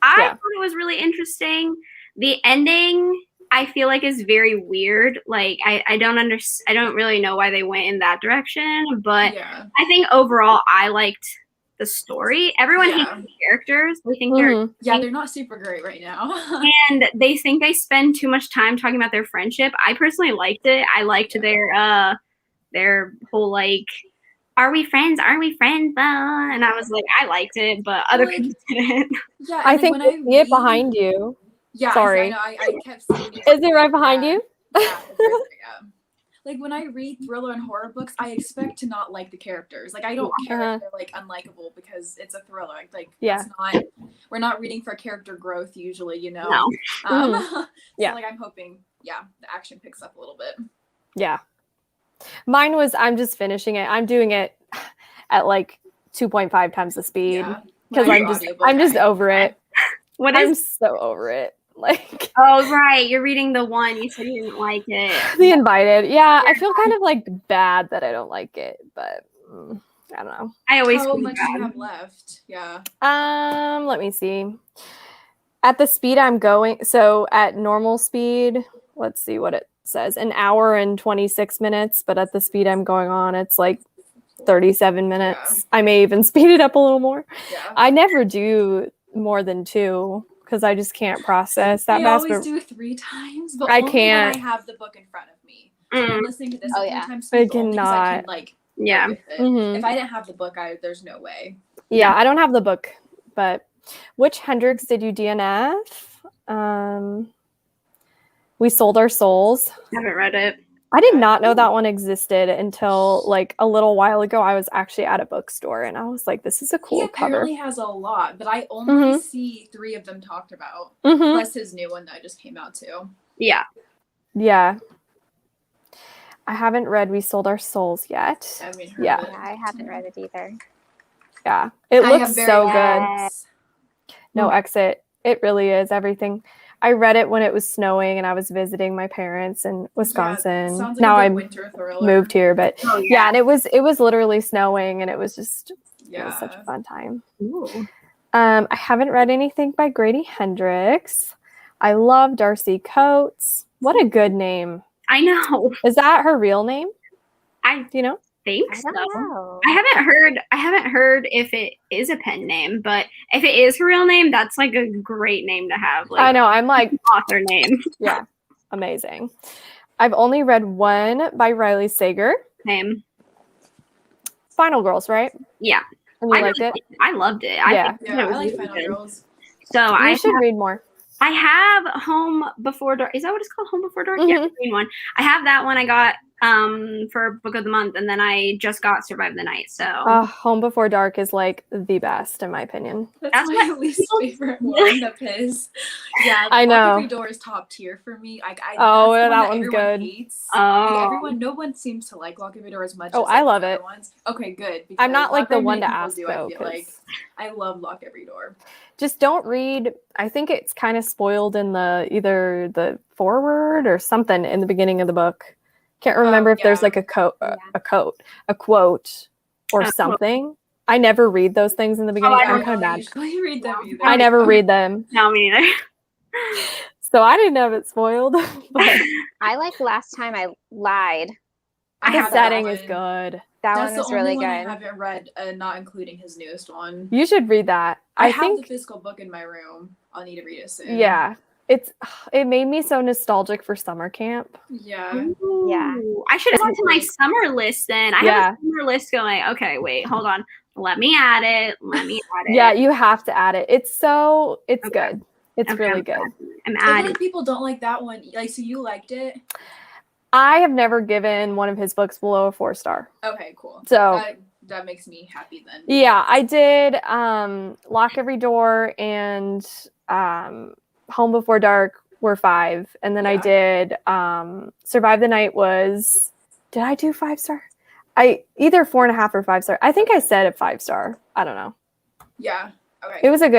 I Yeah. thought it was really interesting. The ending, I feel like, is very weird. Like I don't really know why they went in that direction, but Yeah. I think overall I liked the story. Everyone hates the characters. They think they're not super great right now. and they think they spend too much time talking about their friendship. I personally liked it. I liked their whole like, are we friends? Aren't we friends? And I was like, I liked it, but other people didn't. Yeah, I think I see it behind you. Yeah, Sorry. I kept seeing it. Is it right behind you? Yeah, it's right there, Like when I read thriller and horror books, I expect to not like the characters. Like I don't care if they're like unlikable because it's a thriller. Like it's not. We're not reading for character growth usually, you know. No. So like I'm hoping, the action picks up a little bit. Yeah. Mine was, I'm just finishing it. I'm doing it at like 2.5 times the speed because I'm just over it. I'm so over it. Like, oh right, you're reading the one you said you didn't like it. The Invited. Yeah, I feel kind of like bad that I don't like it, but I don't know. I always How much do you have left? Yeah. Let me see. At the speed I'm going, so at normal speed, let's see what it says, 1 hour and 26 minutes, but at the speed I'm going on, it's like 37 minutes. I may even speed it up a little more. I never do more than 2 because I just can't process that fast. I always do 3 times, but I only can't. when I have the book in front of me. So I'm listening to this 3 times. I cannot. I can, like, If I didn't have the book, there's no way. Yeah, I don't have the book, but which Hendrix did you DNF? We Sold Our Souls. I haven't read it. I did not know that one existed until like a little while ago. I was actually at a bookstore and I was like, this is a cool cover. He apparently has a lot, but I only see 3 of them talked about. Plus his new one that just came out too. Yeah. Yeah. I haven't read We Sold Our Souls yet. I haven't read it either. Yeah. It looks so good. No Exit. It really is everything. I read it when it was snowing and I was visiting my parents in Wisconsin. Sounds like now I winter thriller. moved here, but and it was literally snowing and it was just it was such a fun time. Ooh. I haven't read anything by Grady Hendrix. I love Darcy Coates. What a good name. I know. Is that her real name? I Do you know? think I so. don't know. I haven't heard if it is a pen name, but if it is her real name, that's like a great name to have. Like, I know. I'm like, author name. yeah, amazing. I've only read one by Riley Sager. Name. Final Girls, right? Yeah. And you liked it? I loved it. Yeah. Yeah, I like Final Girls. So You should read more. I have Home Before Dark. Is that what it's called? Home Before Dark? Yeah, the green one. I have that one I got for Book of the Month, and then I just got Survive the Night. So Home Before Dark is like the best in my opinion. That's my least favorite one, The Piss. Yeah, I know. Lock Every Door is top tier for me. Like, that's the that one one's everyone good. hates. Oh. Like, no one seems to like Lock Every Door as much Oh, as I like, love the other it. ones. Okay, good. I'm not like Not the very one many to people ask do, though, I feel 'cause like I love Lock Every Door. just don't read. I think it's kind of spoiled in either the foreword or something in the beginning of the book. Can't remember if there's like a quote or something. I never read those things in the beginning. I I'm don't kind of bad. usually read them either. I never read them, No, me neither. so I didn't have it spoiled. But I like Last Time I Lied. I the have that setting one. is good. That That's one the was only really one I good. haven't read, not including his newest one. You should read that. I have think the physical book in my room. I'll need to read it soon. yeah, it made me so nostalgic for summer camp. Yeah. Yeah. Ooh, I should add it to my summer list then. I have a summer list going. Okay, wait, hold on. Let me add it. Yeah, you have to add it. It's Okay. good. It's Okay, really good. I'm I feel adding. like people don't like that one. Like, so you liked it? I have never given one of his books below a 4-star. Okay, cool. So that makes me happy then. yeah, I did Lock Every Door and Home Before Dark were 5. And then I did Survive the Night did I do 5-star? I either 4.5 or 5-star. I think I said a 5-star. I don't know. Yeah. Okay. It was a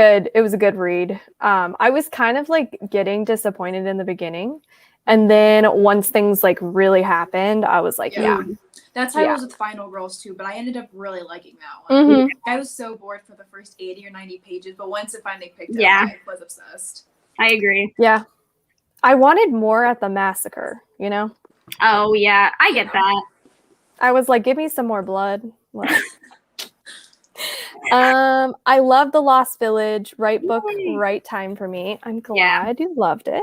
good read. I was kind of like getting disappointed in the beginning. And then once things like really happened, I was like, yeah. That's how it was with Final Girls too, but I ended up really liking that one. Mm-hmm. I was so bored for the first 80 or 90 pages, but once it finally picked up, I was obsessed. I agree. Yeah. I wanted more at the massacre, you know? Oh, yeah. I get that. I was like, give me some more blood. I love The Lost Village. Right book, right time for me. I'm glad you loved it.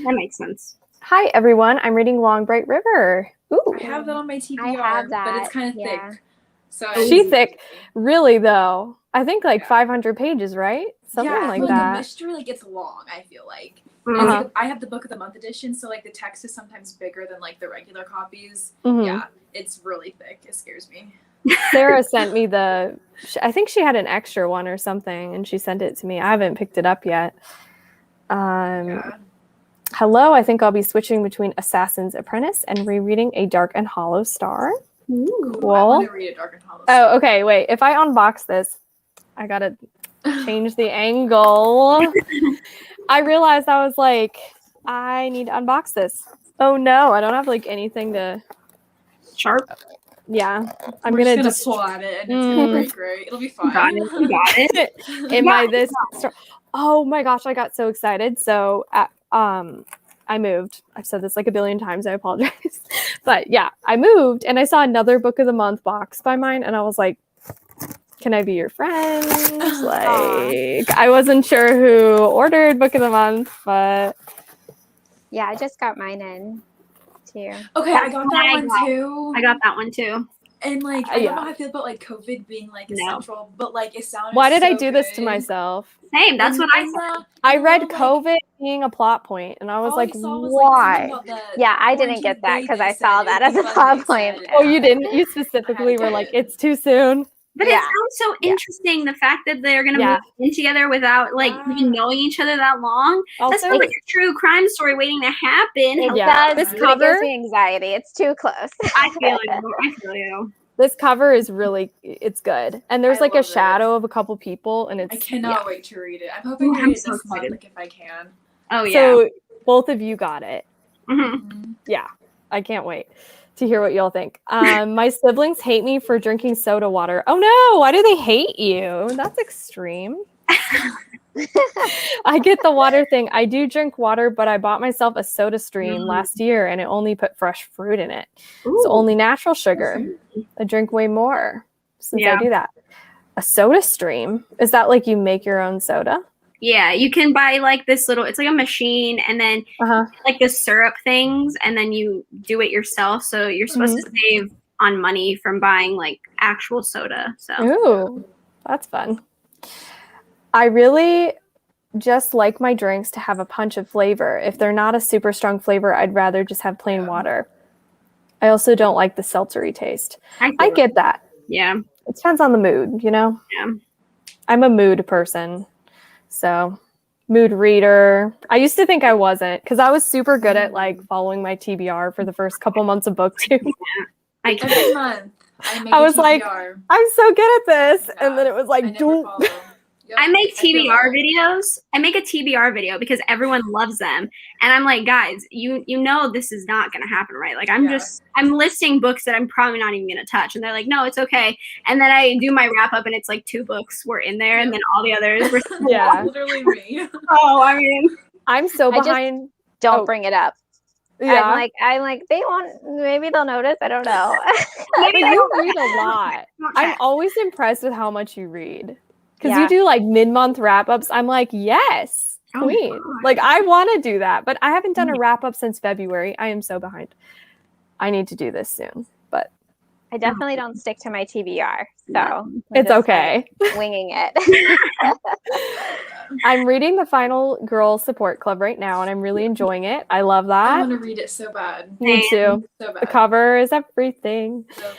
That makes sense. Hi, everyone. I'm reading Long Bright River. Ooh. I have that on my TBR, I have that, but it's kind of thick. So She's thick. Really, though. I think like 500 pages, right? Something like that. The mystery like it's long, I feel like. Mm-hmm. Like, I have the Book of the Month edition, so like the text is sometimes bigger than like the regular copies. Mm-hmm. Yeah, it's really thick. It scares me. Sarah sent me I think she had an extra one or something, and she sent it to me. I haven't picked it up yet. Hello, I think I'll be switching between Assassin's Apprentice and rereading A Dark and Hollow Star. Ooh, cool. I want to read A Dark and Hollow Star. Oh, okay, wait. If I unbox this, I gotta change the angle. I realized I was like, I need to unbox this. Oh no, I don't have like anything to sharp. Yeah, I'm gonna just pull at it, and it's gonna break right. It'll be fine. Got it. In my this store. Oh my gosh, I got so excited. So I moved. I've said this like a billion times. I apologize. But yeah, I moved and I saw another Book of the Month box by mine, and I was like, can I be your friend? Like, I wasn't sure who ordered Book of the Month, but yeah, I just got mine in too. Okay, I got that one too. I got that one too. And like, I don't know how I feel about like COVID being like essential, but like it sounded. Why did so I do this to good. myself? Same. That's what I said. I read COVID being a plot point, and I was like, was, why? Yeah, I didn't get that because I saw that as a plot point. Oh, you didn't? You specifically were like, it's too soon. But it sounds so interesting, the fact that they're going to move in together without like even knowing each other that long. Also, that's like a true crime story waiting to happen. It does. This cover gives me anxiety. It's too close. I feel you. This cover is really, it's good. And there's like a shadow of a couple people, and it's. I cannot wait to read it. I'm hoping to read it this month, like if I can. Oh yeah. So both of you got it. Mm-hmm. Yeah, I can't wait to hear what y'all think. My siblings hate me for drinking soda water. Oh no, why do they hate you? That's extreme. I get the water thing. I do drink water, but I bought myself a Soda Stream last year and it only put fresh fruit in it. It's only natural sugar. I drink way more since I do that. A Soda Stream? Is that like you make your own soda? Yeah, you can buy like this little, it's like a machine and then like the syrup things and then you do it yourself. So you're supposed to save on money from buying like actual soda. So ooh, that's fun. I really just like my drinks to have a punch of flavor. If they're not a super strong flavor, I'd rather just have plain water. I also don't like the seltzery taste. I get that. Yeah. It depends on the mood, you know? Yeah. I'm a mood person. So, mood reader. I used to think I wasn't because I was super good at like following my TBR for the first couple months of booktube. Every month. I was like, I'm so good at this. Yeah. And then it was like, I make TBR videos. I make a TBR video because everyone loves them. And I'm like, guys, you know this is not going to happen, right? Like, I'm listing books that I'm probably not even going to touch. And they're like, no, it's okay. And then I do my wrap up and it's like 2 books were in there and then all the others were literally me. Oh, I mean. I'm so behind. Don't bring it up. Yeah. I'm like, they won't, maybe they'll notice. I don't know. But you read a lot. I'm always impressed with how much you read. Because you do like mid-month wrap-ups. I'm like, yes, queen. Like, I want to do that. But I haven't done a wrap-up since February. I am so behind. I need to do this soon. But I definitely don't stick to my TBR. So it's okay. Winging it. I'm reading the Final Girl Support Club right now, and I'm really enjoying it. I love that. I want to read it so bad. Me too. So bad. The cover is everything. So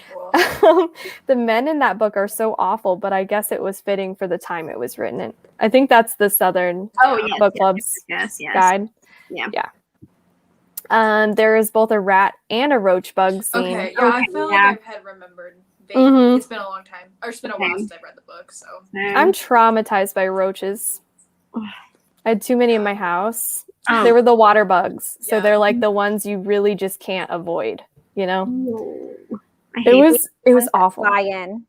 cool. The men in that book are so awful, but I guess it was fitting for the time it was written in. I think that's the Southern Book Club's guide. Yeah. There is both a rat and a roach bug scene. Okay, yeah, I feel like I had remembered. It's been a long time, or it's been a while since I've read the book, so. I'm traumatized by roaches. I had too many in my house. They were the water bugs, so they're like the ones you really just can't avoid, you know? It was awful. Fly in.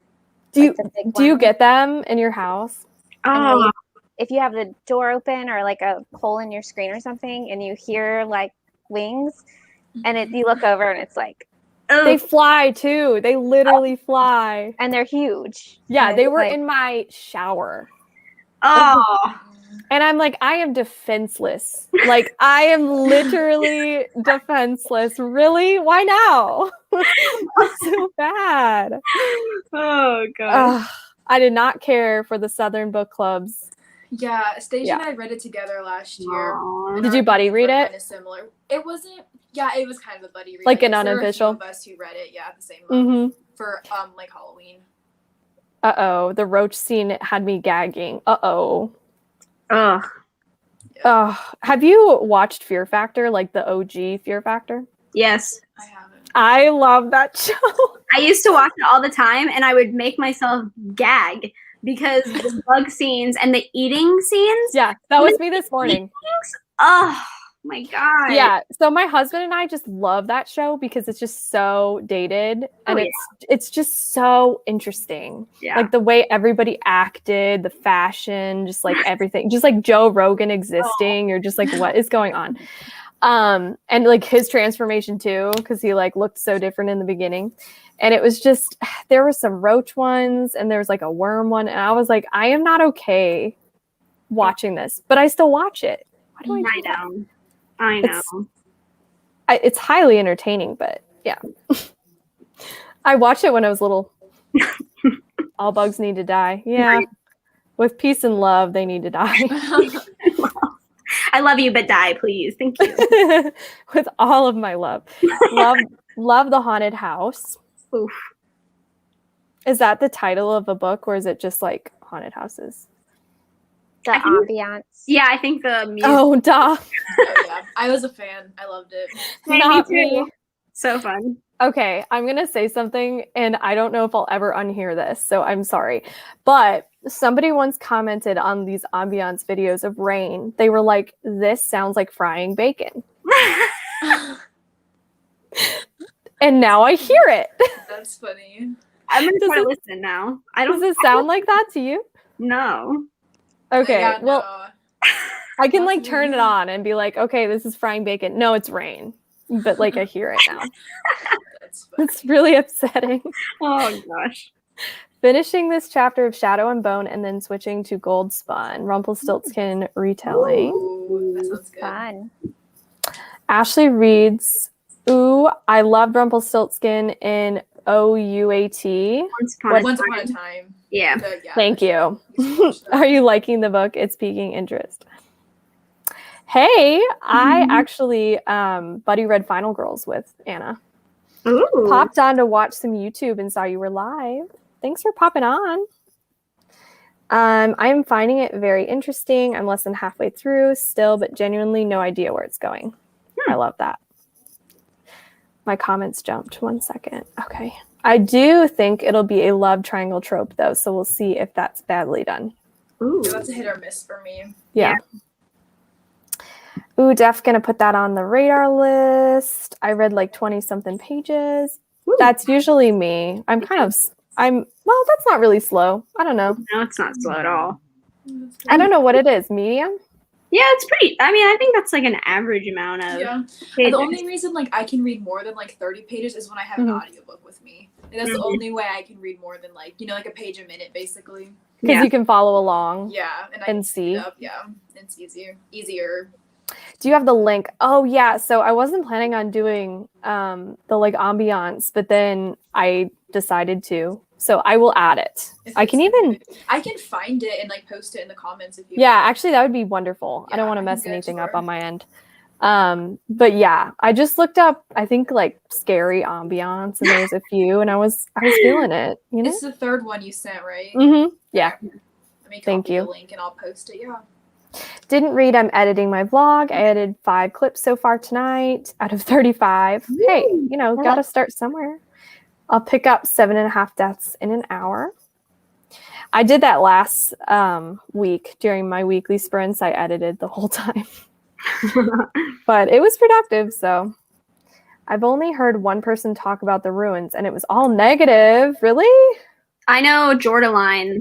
Do you get them in your house? Oh. If you have the door open or like a hole in your screen or something and you hear like wings and you look over and it's like, they fly too. They literally fly. And they're huge. Yeah, they were in my shower. Oh. And I'm like, I am defenseless. Like, I am literally defenseless. Really? Why now? It's so bad. Oh, God. I did not care for the Southern book clubs. Yeah, Stage and I read it together last year. Did you buddy read it? Kind of similar. It wasn't. Yeah, it was kind of a buddy read. Like an unofficial. There were a few of us who read it. Yeah, the same month for like Halloween. The roach scene had me gagging. Ugh. Have you watched Fear Factor, like the OG Fear Factor? Yes. I haven't. I love that show. I used to watch it all the time, and I would make myself gag because the bug scenes and the eating scenes. Yeah, that was me this morning. Oh my God. Yeah. So my husband and I just love that show because it's just so dated and it's just so interesting. Yeah. Like the way everybody acted, the fashion, just like everything, just like Joe Rogan existing. You're just like, what is going on? And like his transformation too, because he like looked so different in the beginning. And it was just, there were some roach ones and there was like a worm one. And I was like, I am not okay watching this, but I still watch it. Why do I do that? I know. It's highly entertaining, but yeah. I watched it when I was little. All bugs need to die. Yeah. Right. With peace and love, they need to die. I love you, but die, please. Thank you. With all of my love. Love the Haunted House. Oof. Is that the title of a book, or is it just like haunted houses? The ambiance. Yeah, I think the music. Oh, duh. Oh, yeah. I was a fan. I loved it. Not me. So fun. Okay, I'm going to say something, and I don't know if I'll ever unhear this, so I'm sorry. But somebody once commented on these ambiance videos of Rain. They were like, this sounds like frying bacon. And now I hear it. That's funny. I'm going to try to listen now. Does it sound like that to you? No. Okay. Yeah, well, no. I can Lots like of turn it movies. on and be like, okay, this is frying bacon. No, it's rain. But like I hear it now. That's funny. It's really upsetting. Oh gosh. Finishing this chapter of Shadow and Bone and then switching to Gold Spun, Rumpelstiltskin retelling. Ooh, that sounds good. Fun. Ashley reads, ooh, I loved Rumpelstiltskin in OUAT. Once upon a time. Yeah. Yeah, Thank for sure. you. You should watch that. Are you liking the book? It's piquing interest. Hey, I actually buddy read Final Girls with Anna. Ooh. Popped on to watch some YouTube and saw you were live. Thanks for popping on. I'm finding it very interesting. I'm less than halfway through still, but genuinely no idea where it's going. I love that. My comments jumped 1 second. Okay. I do think it'll be a love triangle trope, though, so we'll see if that's badly done. Ooh. Yeah, that's a hit or miss for me. Yeah. Ooh, Def gonna put that on the radar list. I read like 20-something pages. Ooh. That's usually me. Well, that's not really slow. I don't know. No, it's not slow at all. I don't know what it is. Medium? Yeah, it's pretty. I mean, I think that's like an average amount of Yeah. pages. The only reason like I can read more than like 30 pages is when I have an audiobook with me. And that's the only way I can read more than like, like a page a minute basically. Because Yeah. you can follow along. Yeah. And I And can see. speed up. Yeah. It's easier. Do you have the link? Oh yeah. So I wasn't planning on doing the like ambiance, but then I decided to. So I will add it. I can find it and like post it in the comments if you Yeah, actually that would be wonderful. I don't Yeah, want to I can mess get it anything to up her. on my end. But yeah, I just looked up I think like scary ambiance and there's a few and I was feeling it, you know? It's the third one you sent, right? Mm-hmm. Yeah. Let me Thank copy you. the link and I'll post it. Yeah. Didn't read. I'm editing my vlog. I edited 5 clips so far tonight out of 35. Hey, gotta start somewhere. I'll pick up 7.5 deaths in an hour. I did that last week during my weekly sprints. I edited the whole time. But it was productive, so. I've only heard one person talk about the ruins, and it was all negative. Really? I know Jordaline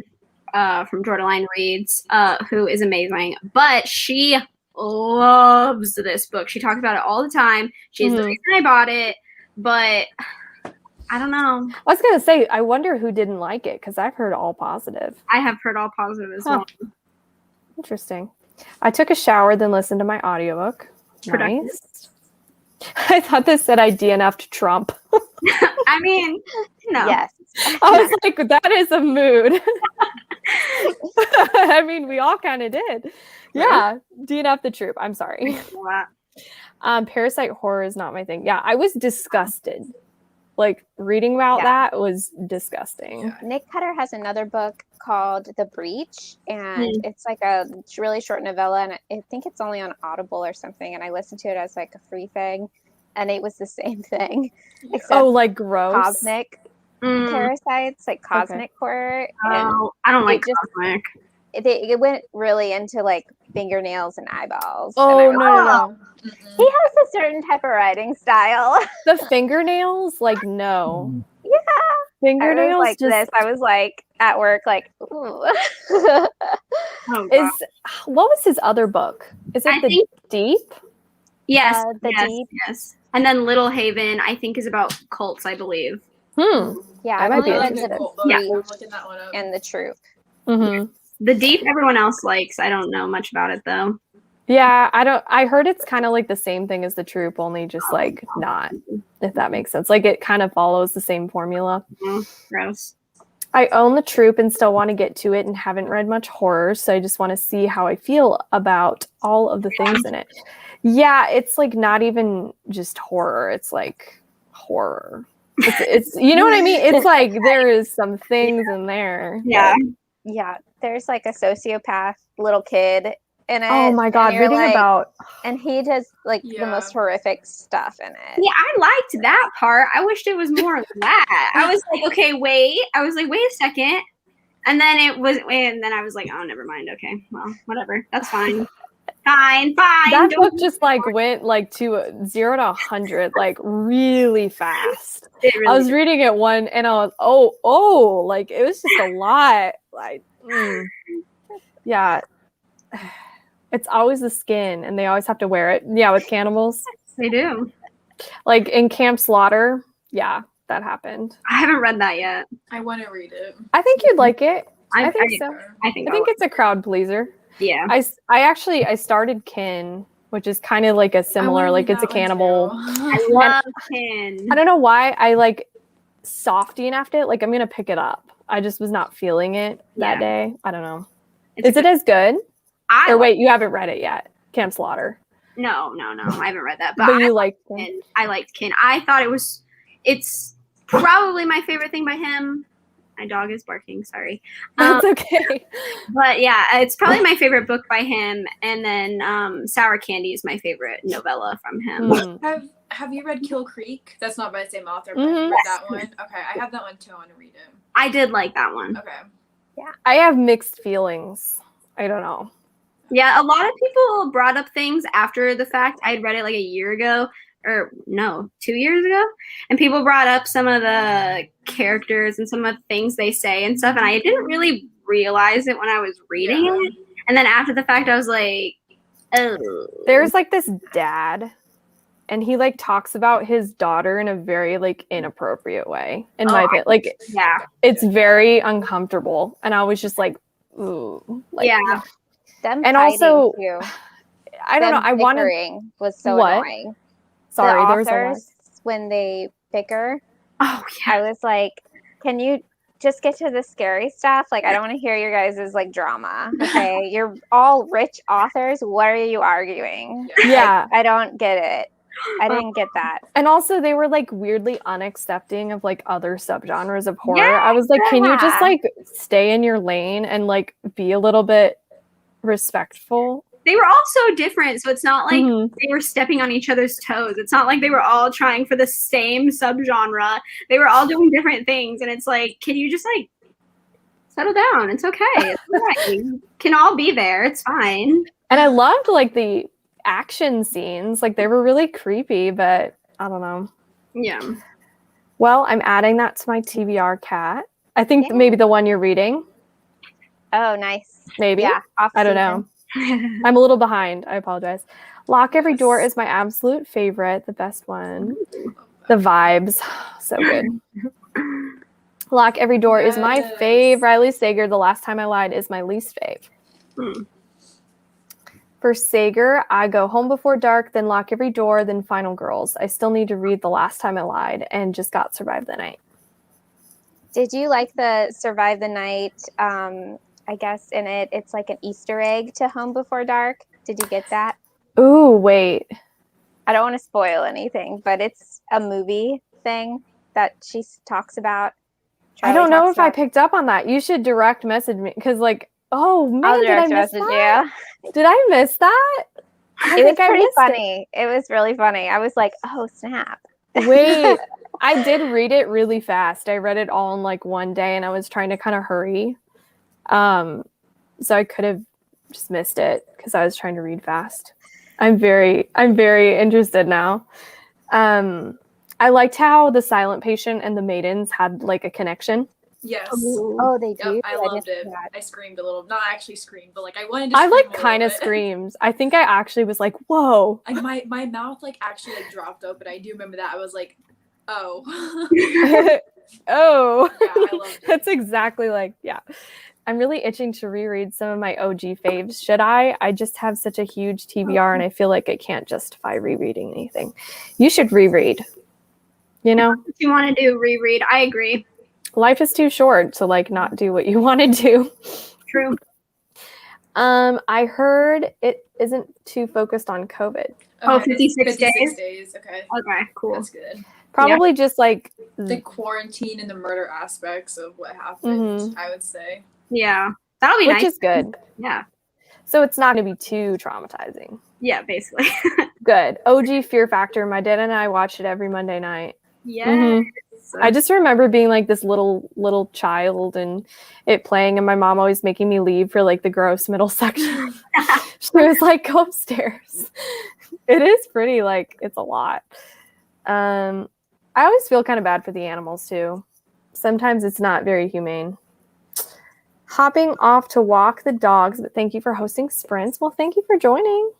from Jordaline Reads, who is amazing, but she loves this book. She talks about it all the time. She's the reason I bought it, but I don't know. I was going to say, I wonder who didn't like it, because I've heard all positive. I have heard all positive as well. Interesting. I took a shower, then listened to my audiobook. Productive. Nice. I thought this said I DNF'd Trump. I mean, no. Yes. I was like, that is a mood. I mean, we all kind of did. Yeah, DNF the troop. I'm sorry. Parasite horror is not my thing. Yeah, I was disgusted. Like, reading about that was disgusting. Yeah. Nick Cutter has another book called The Breach, and it's like a really short novella, and I think it's only on Audible or something, and I listened to it as like a free thing, and it was the same thing. Except like gross. cosmic parasites, like cosmic horror. Oh, I don't like it just- cosmic. It went really into like fingernails and eyeballs. Oh, and no. He has a certain type of writing style. The fingernails? Like, no. Yeah. Fingernails I was like just... this. I was like at work, like, ooh. Oh, What was his other book? Is it The Deep? Yes. The Deep. Yes. And then Little Haven, I think, is about cults, I believe. Yeah, I I might be only interested. listened to Cool. The Yeah, Breach I'm looking that one up. and The Troop. Mm-hmm. The Deep, everyone else likes. I don't know much about it, though. Yeah, I heard it's kind of like the same thing as The Troop, only just like not, if that makes sense. Like it kind of follows the same formula. Gross. I own The Troop and still want to get to it and haven't read much horror, so I just want to see how I feel about all of the things in it. Yeah, it's like not even just horror, it's like horror. It's you know what I mean? It's like there is some things in there. Yeah. Yeah, there's like a sociopath little kid in it. Oh my god, and you're reading like- about and he does like the Yeah. most horrific stuff in it. Yeah, I liked that part. I wished it was more of that. I was like, okay, wait. I was like, wait a second. And then I was like, oh, never mind. Okay, well, whatever. That's fine. Fine. that Don't- book just like went like to 0 to 100 like really fast. It really I was reading it one and I was like it was just a lot. Like yeah. it's always the skin, and they always have to wear it. Yeah, with cannibals. They do. Like in Camp Slaughter. Yeah, that happened. I haven't read that yet. I want to read it. I think you'd like it. I think so. I think I think it's a crowd pleaser. Yeah. I started Kin, which is kind of like a similar, like it's a cannibal. I love Kin. I don't know why I like softy enough it. Like I'm gonna pick it up. I just was not feeling it that day. I don't know. Is it as good? Or wait, you haven't read it yet. Camp Slaughter. No. I haven't read that. But you liked Kin. I liked Kin. I thought it's probably my favorite thing by him. My dog is barking, sorry. That's okay. But yeah, it's probably my favorite book by him. And then Sour Candy is my favorite novella from him. Have you read Kill Creek? That's not by the same author, but have you read that one? Okay, I have that one too. I want to read it. I did like that one. Okay. Yeah. I have mixed feelings. I don't know. Yeah, a lot of people brought up things after the fact. I'd read it like a year ago. Or no, 2 years ago, and people brought up some of the characters and some of the things they say and stuff, and I didn't really realize it when I was reading it. And then after the fact, I was like, oh. There's like this dad, and he like talks about his daughter in a very like inappropriate way, in my opinion. Like, it's very uncomfortable, and I was just like, ooh, like, Them and also, too. I don't know. I wanted was so annoying. Sorry, there was a lot. When they bicker. Oh yeah. I was like, can you just get to the scary stuff? Like, I don't want to hear your guys' like drama. Okay, you're all rich authors. What are you arguing? Yeah, I don't get it. I didn't get that. And also, they were like weirdly unaccepting of like other subgenres of horror. I was like, can you just like stay in your lane and like be a little bit respectful? They were all so different, so it's not like they were stepping on each other's toes. It's not like they were all trying for the same subgenre. They were all doing different things, and it's like, can you just like settle down? It's okay. It's right. You can all be there. It's fine. And I loved like the action scenes. Like they were really creepy, but I don't know. Yeah. Well, I'm adding that to my TBR cat. I think maybe the one you're reading. Oh, nice. Maybe. Yeah. I don't know. I'm a little behind. I apologize. Lock Every Door is my absolute favorite. The best one. The vibes. So good. Lock Every Door is my fave. Riley Sager, The Last Time I Lied, is my least fave. For Sager, I go Home Before Dark, then Lock Every Door, then Final Girls. I still need to read The Last Time I Lied and just got Survive the Night. Did you like the Survive the Night? I guess in it's like an Easter egg to Home Before Dark. Did you get that? Ooh, wait. I don't want to spoil anything, but it's a movie thing that she talks about. I don't know if I picked up on that. You should direct message me because, like, oh man, did I miss that? Did I miss that? It was pretty funny. It was really funny. I was like, oh snap. Wait, I did read it really fast. I read it all in like one day, and I was trying to kind of hurry. So I could have just missed it because I was trying to read fast. I'm very interested now. I liked how the silent patient and the maidens had like a connection. Yes. Oh, they do. I loved it. I screamed a little. Not actually screamed, but like I wanted to. I like kind of screams. I think I actually was like, "Whoa!" Like my mouth like actually like dropped open. I do remember that. I was like, "Oh." Oh. Yeah, I loved it. That's exactly like I'm really itching to reread some of my OG faves. Should I? I just have such a huge TBR, and I feel like I can't justify rereading anything. You should reread. You know? If you want to do reread, I agree. Life is too short to like not do what you want to do. True. I heard it isn't too focused on COVID. Okay. 56 days. Okay. Okay, cool. That's good. Probably just like the quarantine and the murder aspects of what happened, I would say. Yeah. That'll be nice. Which is good. Yeah. So it's not going to be too traumatizing. Yeah, basically. Good. OG Fear Factor. My dad and I watched it every Monday night. Yes. I just remember being like this little child and it playing, and my mom always making me leave for like the gross middle section. She was like, "Go upstairs." It is pretty like it's a lot. I always feel kind of bad for the animals too. Sometimes it's not very humane. Hopping off to walk the dogs, but thank you for hosting sprints. Well, thank you for joining.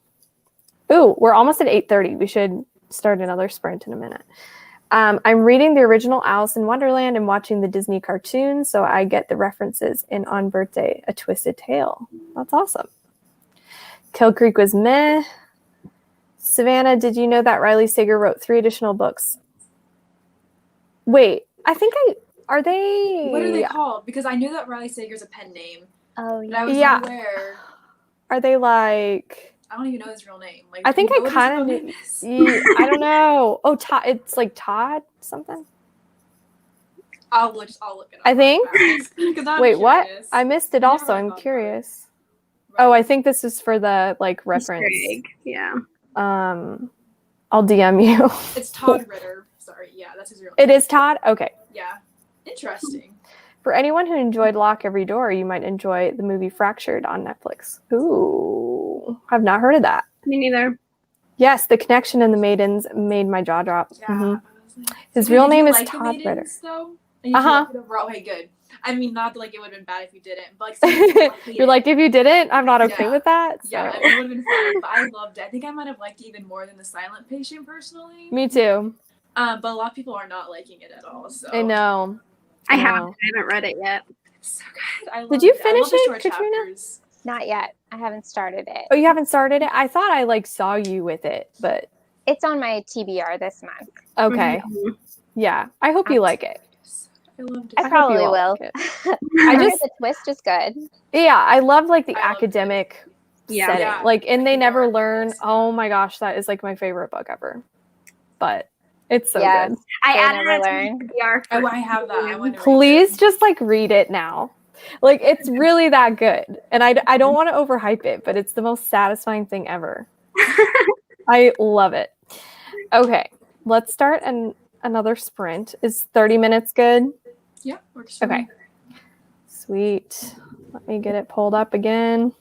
Ooh, we're almost at 8:30. We should start another sprint in a minute. I'm reading the original Alice in Wonderland and watching the Disney cartoons, so I get the references in On Birthday, A Twisted Tale. That's awesome. Kill Creek was meh. Savannah, did you know that Riley Sager wrote 3 additional books? Wait, are they... What are they called? Because I knew that Riley Sager's a pen name, Oh, but I was Yeah. unaware. Are they like... I don't even know his real name. Like, I think do you I know what his kind real of... name is? I don't know. Oh, Todd. It's like Todd something? I'll look it up. I think. Because I'm Wait, what? curious. I missed it I never also. really I'm thought about it. curious. Right. Oh, I think this is for the like Easter reference. egg. Yeah. I'll DM you. It's Todd Ritter. Sorry, yeah, that's his real name. It is Todd? Okay. Yeah. Interesting. For anyone who enjoyed Lock Every Door, you might enjoy the movie Fractured on Netflix. Ooh, I've not heard of that. Me neither. Yes, The Connection and the Maidens made my jaw drop. Yeah. Mhm. I was like, His okay, real did you name is like The Todd Ritter. Maidens, though? And you Uh-huh. liked it overall? Okay, good. I mean, not that, like, it would have been bad if you didn't, but like, some people hate You're it. like, if you didn't, I'm not okay Yeah. with that. So. Yeah, I mean, it would have been fine, but I loved it. I think I might have liked it even more than The Silent Patient, personally. Me too. But a lot of people are not liking it at all. So I know. I No. haven't read it yet. It's so good. I Did loved you it. I finish love the it, short Katrina? chapters. not yet. I haven't started it. Oh, you haven't started it? I thought I like saw you with it, but It's on my TBR this month. okay. Mhm. Yeah. I hope you like it. I loved it. I hope probably you all will. like it. I heard just- the twist is good. Yeah, I love like the I loved it. academic Yeah. setting. Yeah, Like, and like they the never darkness, learn. yeah. Oh my gosh, that is like my favorite book ever. But it's so Yes. good. I They added never that to learn. my TBR Oh, for I have that. I want to read Please it. just like read it now. Like, it's really that good. And I don't want to overhype it, but it's the most satisfying thing ever. I love it. Okay, let's start another sprint. Is 30 minutes good? Yeah, works for Okay. me. Sweet. Let me get it pulled up again.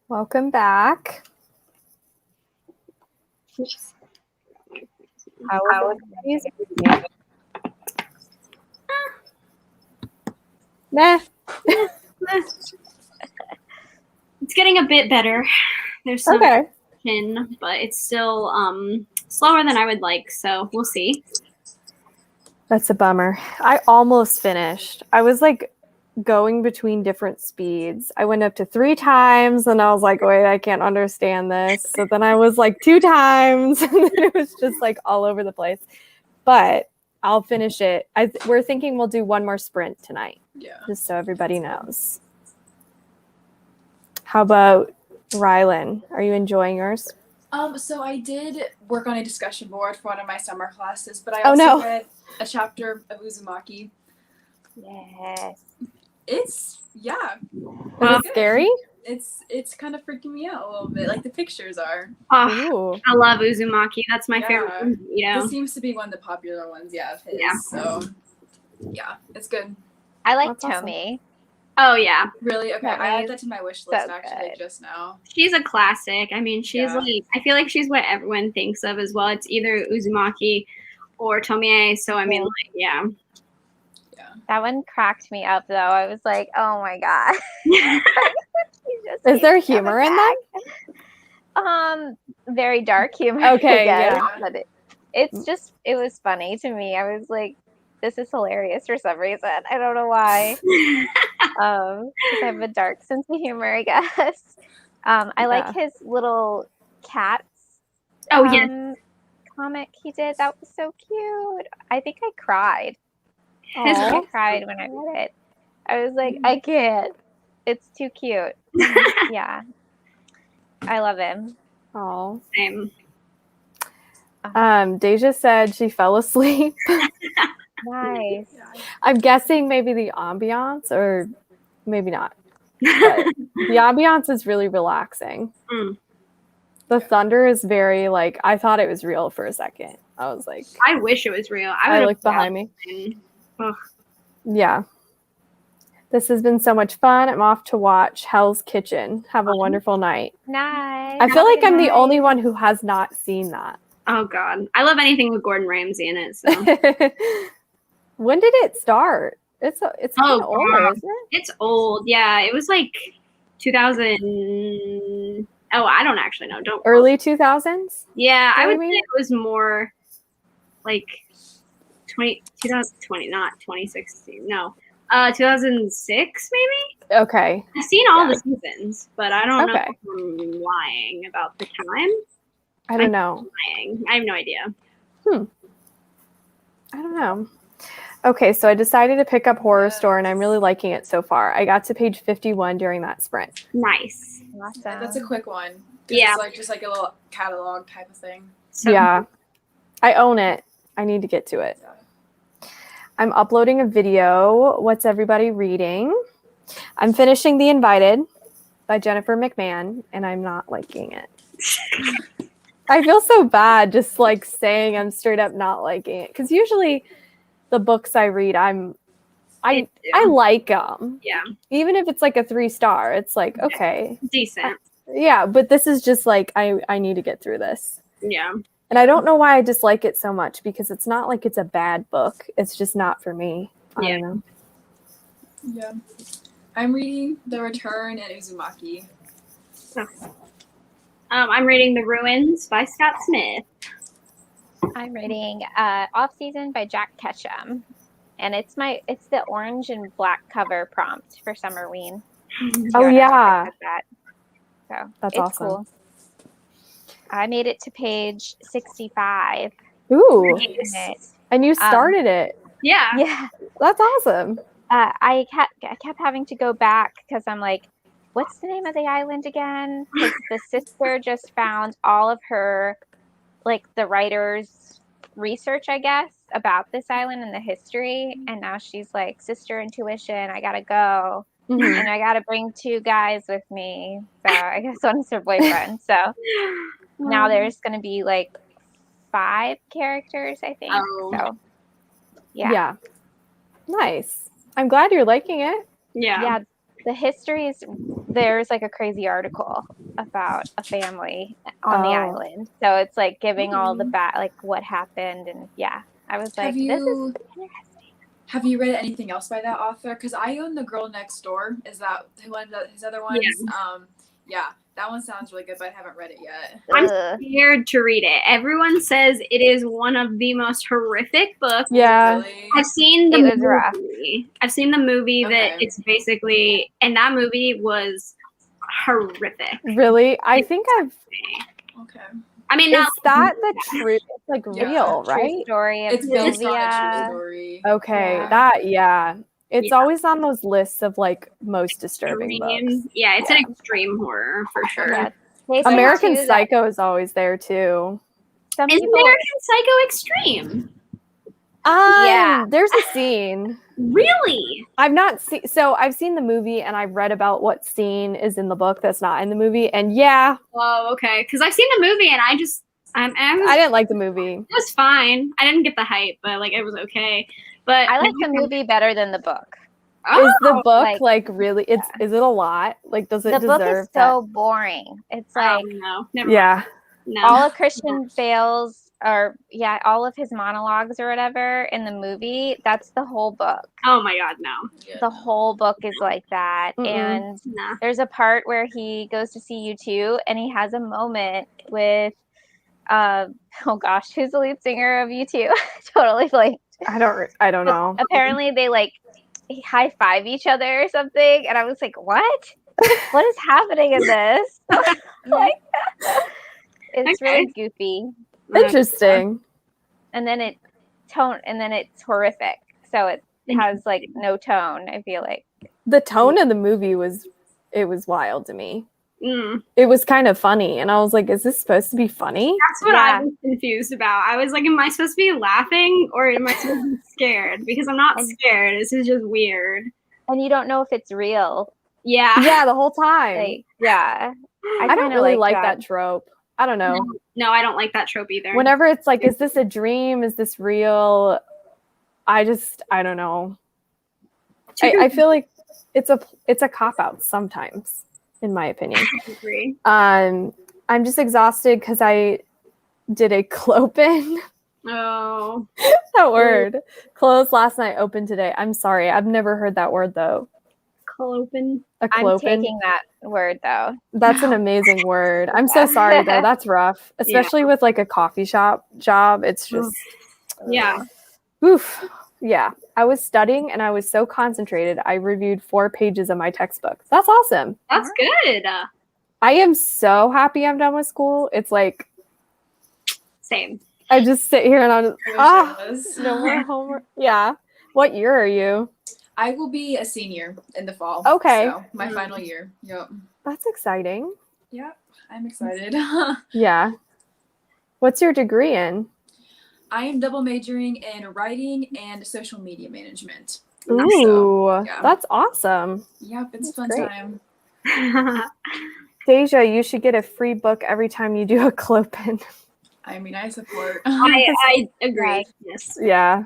Welcome back. How was everybody's weekend? Meh. It's getting a bit better. There's some Okay. action, but it's still slower than I would like, so we'll see. That's a bummer. I almost finished. I was like going between different speeds. I went up to 3 times and I was like, wait, I can't understand this. So then I was like 2 times and then it was just like all over the place. But I'll finish it. We're thinking we'll do one more sprint tonight. Yeah. Just so everybody knows. How about Rylan? Are you enjoying yours? So I did work on a discussion board for one of my summer classes, but I Oh, also no. read a chapter of Uzumaki. Yes. It's Is it scary? It's kind of freaking me out a little bit, like the pictures are. Oh, Ooh. I love Uzumaki. That's my Yeah. favorite one, you know. This seems to be one of the popular ones, of his. Yeah. So, yeah, it's good. I like That's awesome. Tomi. Oh yeah, Really? Okay, That I added is that to my wish list so actually good. just now. she's a classic. I mean, she's Yeah. like, I feel like she's what everyone thinks of as well. It's either Uzumaki or Tomie. So I mean, like, yeah. That one cracked me up though. I was like, oh my god. Is there humor in that? Very dark humor. Okay, I guess, yeah. but it was funny to me. I was like, this is hilarious for some reason. I don't know why. 'Cause I have a dark sense of humor, I guess. I like his little cats. Oh yeah. Comic he did. That was so cute. I think I cried. Aw. I cried when I read it. I was like, I can't. It's too cute. Yeah. I love him. Aw. Same. Deja said she fell asleep. Nice. I'm guessing maybe the ambiance or maybe not. But the ambiance is really relaxing. Mm. The thunder is very like, I thought it was real for a second. I was like, I wish it was real. I looked behind me. Ugh. Yeah. This has been so much fun. I'm off to watch Hell's Kitchen. Have a wonderful night. Nice. I feel like I'm the Nice. only one who has not seen that. Oh god, I love anything with Gordon Ramsay in it. So When did it start? It's kind of older, God. isn't it? It's old. Yeah, it was like 2000. Oh, I don't actually know. Don't Early 2000s? Yeah, I would say maybe? it was more like 2020, not 2016. No, 2006 maybe. Okay. I've seen all the seasons, but I don't know Okay. if I'm lying about the time. I don't know. Lying. I have no idea. I don't know. Okay, so I decided to pick up Horror Store, and I'm really liking it so far. I got to page 51 during that sprint. Nice. Awesome. That's a quick one. Yeah. It's like just like a little catalog type of thing. So, Yeah. I own it. I need to get to it. I'm uploading a video. What's everybody reading? I'm finishing The Invited by Jennifer McMahon, and I'm not liking it. I feel so bad just like saying I'm straight up not liking it. Because usually the books I read, I like them. Yeah. Even if it's like a 3-star, it's like, okay. Decent. Yeah, but this is just like, I need to get through this. Yeah. And I don't know why I dislike it so much because it's not like it's a bad book. It's just not for me. I don't know. Yeah. I'm reading The Return and Uzumaki. I'm reading The Ruins by Scott Smith. I'm reading Off Season by Jack Ketchum. And it's the orange and black cover prompt for Summerween. Oh, yeah. So That's it's awesome. cool. I made it to page 65. Ooh. Nice. And you started it. Yeah. Yeah. That's awesome. I kept having to go back because I'm like, what's the name of the island again? Because the sister just found all of her, like the writer's research, I guess, about this island and the history. And now she's like, sister intuition, I gotta go. Mhm. And I gotta bring 2 guys with me. So I guess one's her boyfriend. So now there's gonna be like 5 characters, I think. Oh. So yeah. Nice. I'm glad you're liking it. Yeah. Yeah, the histories, there's like a crazy article about a family on the island. So it's like giving all the like what happened. And yeah, I was like, this is interesting. Have you read anything else by that author? Because I own The Girl Next Door. Is that one of his other ones? Yeah, that one sounds really good, but I haven't read it yet. I'm scared to read it. Everyone says it is one of the most horrific books. Yeah. Really? I've seen the It was rough. movie. I've seen the movie that it's basically, and that movie was horrific. Really? I think I've. Okay. I mean, Is that the truth? It's like real, True right? story of It's based on a Sylvia. true story. Okay, it's always on those lists of like most disturbing books. Yeah, it's an extreme horror for sure. Yeah, they say American too that Psycho is always there too. some Is people, American Psycho extreme? Yeah. There's a scene. Really? I've not seen. So I've seen the movie and I've read about what scene is in the book that's not in the movie. And yeah. Oh, okay. Because I've seen the movie and I didn't like the movie. It was fine. I didn't get the hype, but like it was okay. But I like the movie better than the book. Is the book like really? Is it a lot? Like, does it The deserve book is that? so boring. It's like no, never Yeah. No. all of Christian Bale's, or all of his monologues or whatever in the movie. That's the whole book. Oh my God, no. The whole book is like that. Mm-mm. And Nah. there's a part where he goes to see U2 and he has a moment with, oh gosh, who's the lead singer of U2? Totally blanked. I don't know. Apparently they like high five each other or something. And I was like, what? What is happening in this? Like, it's really goofy. Interesting. And then it's horrific. So it has like no tone, I feel like. The tone of the movie was wild to me. Mm. It was kind of funny, and I was like, "Is this supposed to be funny?" That's what I was confused about. I was like, "Am I supposed to be laughing or am I supposed to be scared?" Because I'm not scared. This is just weird. And you don't know if it's real. Yeah. Yeah, the whole time. Like, yeah. I don't really like that trope. I don't know. No, I don't like that trope either. Whenever it's like, is this a dream? Is this real? I don't know. I feel like it's a cop-out sometimes, in my opinion. I agree. I'm just exhausted because I did a clopen. Oh. That word. Closed last night, open today. I'm sorry. I've never heard that word though. Clopen. A clopen. I'm taking that word though. That's an amazing word. I'm so sorry though. That's rough. Especially with like a coffee shop job. It's just oof. Yeah. I was studying and I was so concentrated. I reviewed 4 pages of my textbook. That's awesome. That's good. I am so happy I'm done with school. It's like same. I just sit here and I'm just, no more homework. Yeah. What year are you? I will be a senior in the fall. Okay. So my final year. Yep. That's exciting. Yep. I'm excited. Yeah. What's your degree in? I am double majoring in writing and social media management. Ooh, So, yeah. that's awesome. Yep, it's That's fun great. time. Deja, you should get a free book every time you do a clopen. I mean, I support. I agree. Yes. Yeah.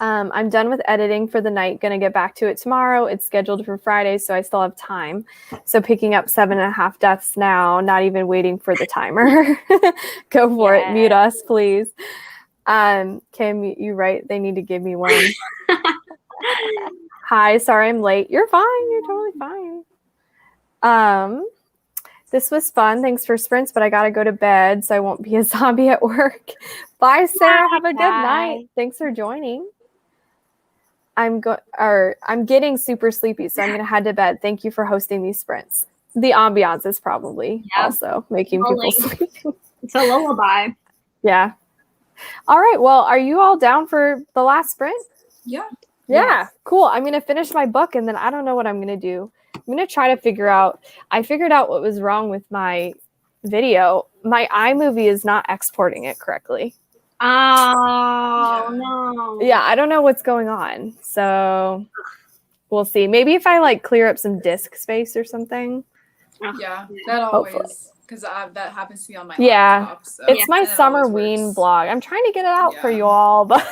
I'm done with editing for the night. Gonna get back to it tomorrow. It's scheduled for Friday, so I still have time. So picking up 7.5 deaths now, not even waiting for the timer. Go for it. Mute us, please. Kim, you right. They need to give me one. Hi, sorry I'm late. You're fine. You're totally fine. This was fun. Thanks for sprints, but I gotta go to bed, so I won't be a zombie at work. Bye, Sarah. Have a good night. Thanks for joining. I'm getting super sleepy, so I'm gonna head to bed. Thank you for hosting these sprints. The ambiance is probably also making people sleep. It's a lullaby. Yeah. All right. Well, are you all down for the last sprint? Yeah. Yeah. Cool. I'm gonna finish my book, and then I don't know what I'm gonna do. I'm gonna try to figure out. I figured out what was wrong with my video. My iMovie is not exporting it correctly. Oh no. Yeah, I don't know what's going on. So we'll see. Maybe if I like clear up some disk space or something. Yeah, that always, because that happens to me on my Yeah, laptop. So it's my and it summer always ween works. blog. I'm trying to get it out for you all, but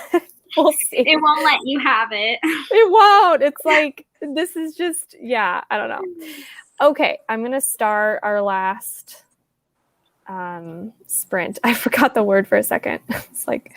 we'll see. It won't let you have it. It won't. It's like This is just, yeah, I don't know. Okay, I'm going to start our last sprint. I forgot the word for a second. It's like,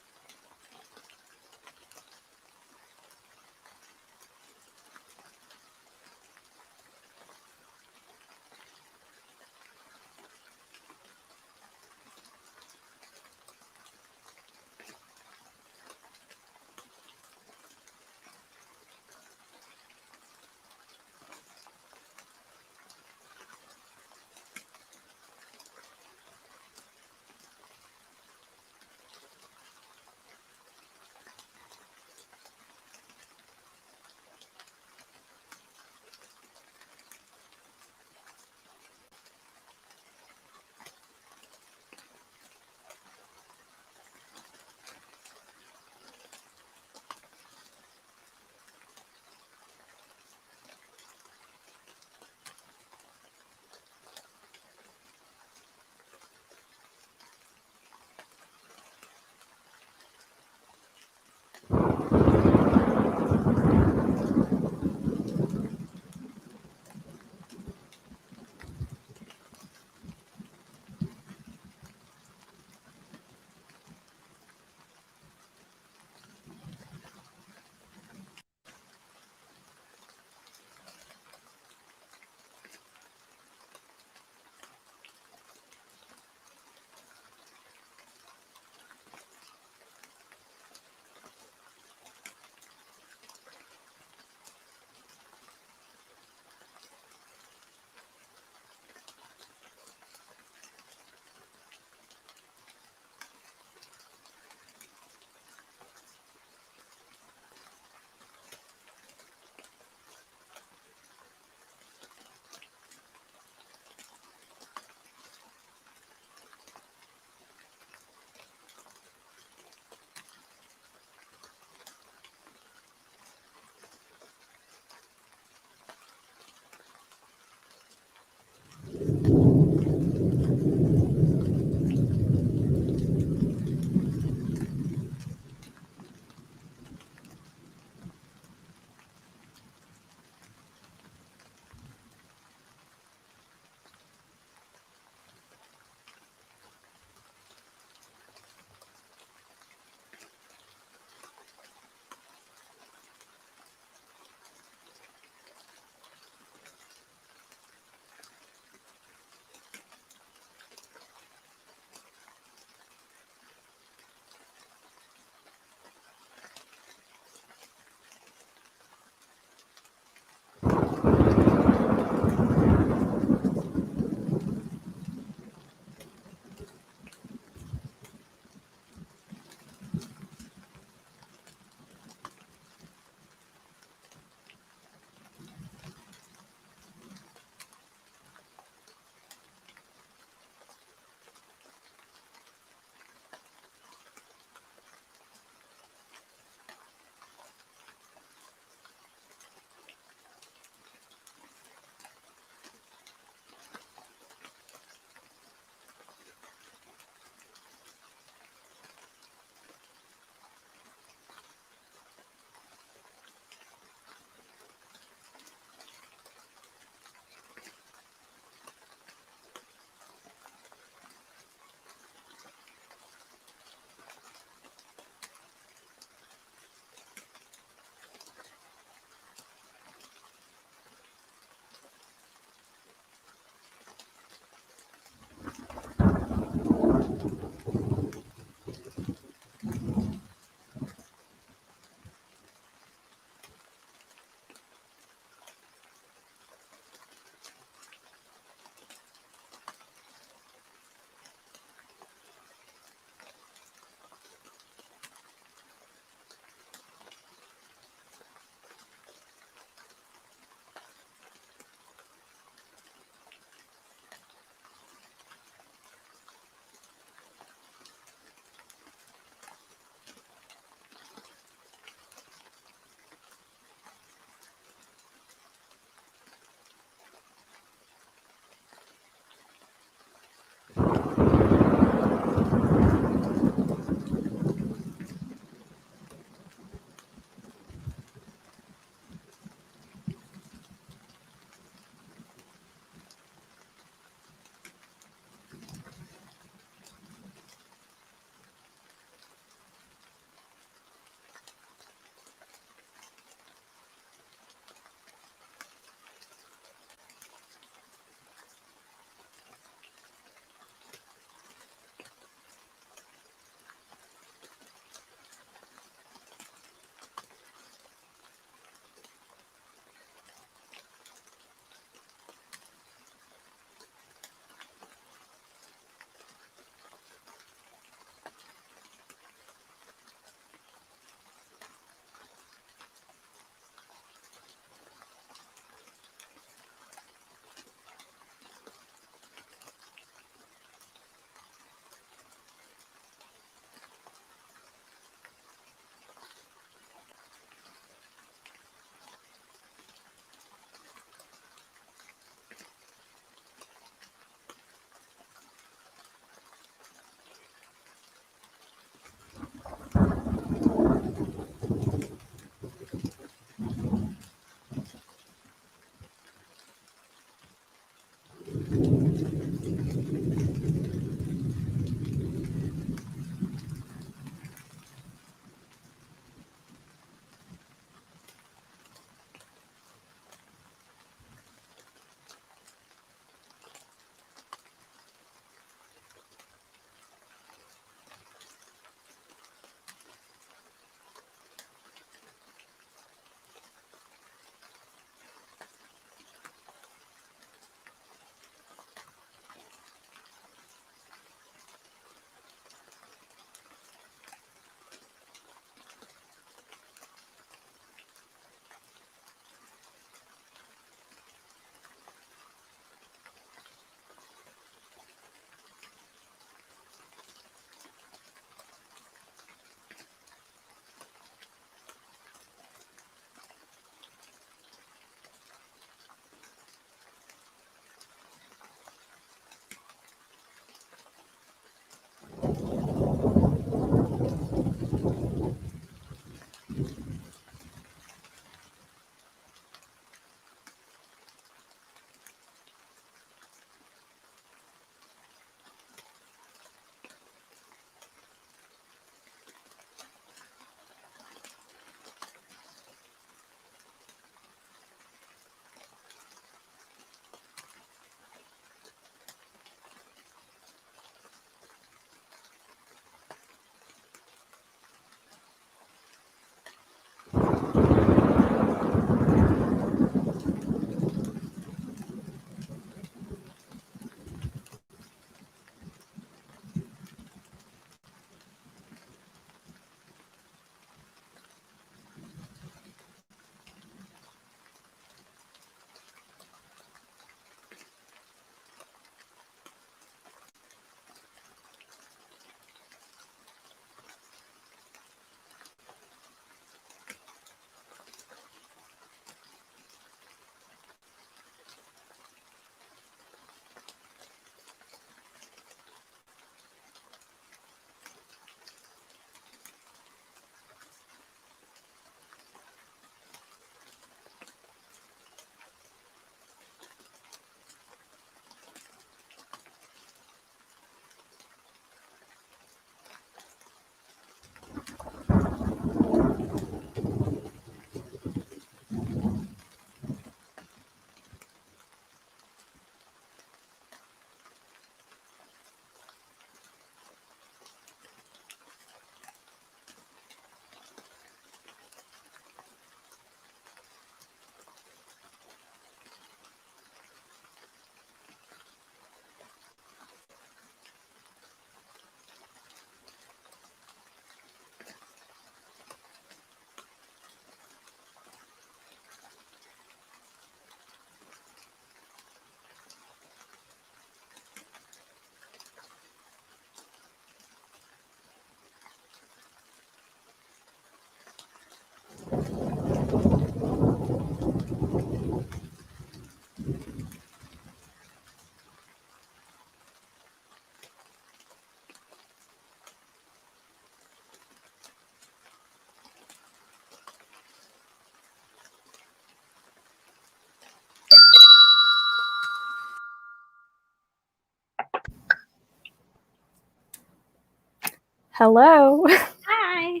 Hello. Hi.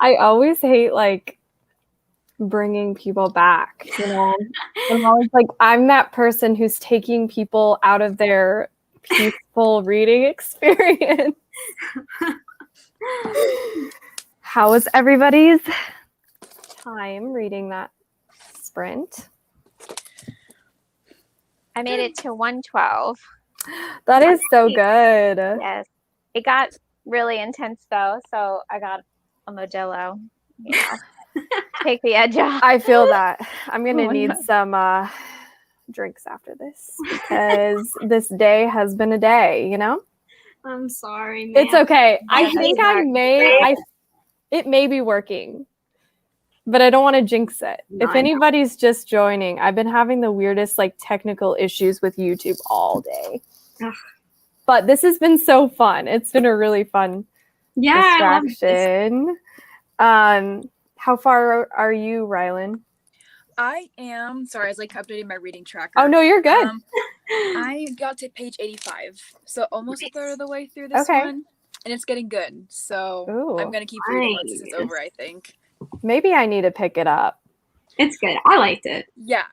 I always hate like bringing people back, you know. I'm always like, I'm that person who's taking people out of their peaceful reading experience. How was everybody's time reading that sprint? I made it to 112. That is so good. Yes. It got really intense though, so I got a Modelo, you know, take the edge off. I feel that. I'm going Oh to my need God. some drinks after this because this day has been a day, you know? I'm sorry, man. It's okay. I Yeah, think that's I not may, it may be working, but I don't want to jinx it. No, If I know. anybody's just joining, I've been having the weirdest like technical issues with YouTube all day. Ugh. But this has been so fun. It's been a really fun Yeah, I love this. distraction. How far are you, Rylan? I am sorry, I was like updating my reading tracker. Oh no, you're good. I got to page 85, so almost a third of the way through this Okay. one, and it's getting good. So Ooh, I'm gonna keep reading once this is nice. over, I think. maybe I need to pick it up. It's good. I liked it. Yeah.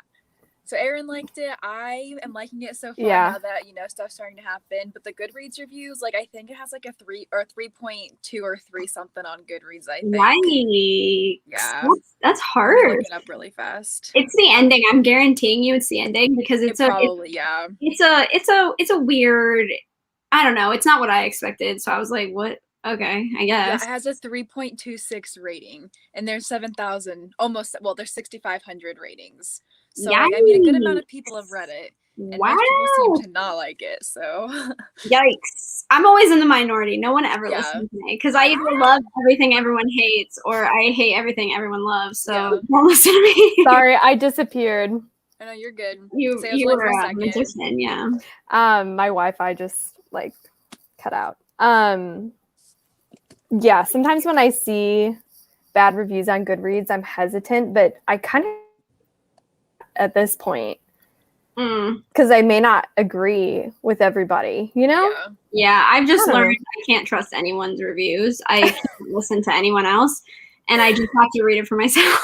So Erin liked it. I am liking it so far Yeah. now that, you know, stuff's starting to happen. But the Goodreads reviews, like I think it has like a 3 or 3.2 or 3 something on Goodreads, I think. Yikes. Yeah. That's Let me look hard. it up really fast. It's the ending. I'm guaranteeing you it's the ending because It probably, yeah. it's a weird, I don't know. It's not what I expected. So I was like, what? Okay, I Yeah, guess. it has a 3.26 rating, and there's 7,000, almost, well, there's 6,500 ratings. So, like, I mean, a good amount of people have read it, and Wow. most people seem to not like it, so. Yikes. I'm always in the minority. No one ever Yeah. listens to me because I either love everything everyone hates or I hate everything everyone loves. So Yeah. don't listen to me. Sorry, I disappeared. I know, you're good. You Say it was you like were for a a second. magician, yeah. My Wi-Fi just like cut out. Yeah, sometimes when I see bad reviews on Goodreads, I'm hesitant, but I kind of at this point because I may not agree with everybody, you know? Yeah. Yeah, I've just I don't learned I can't trust anyone's reviews. I can't listen to anyone else, and I just have to read it for myself.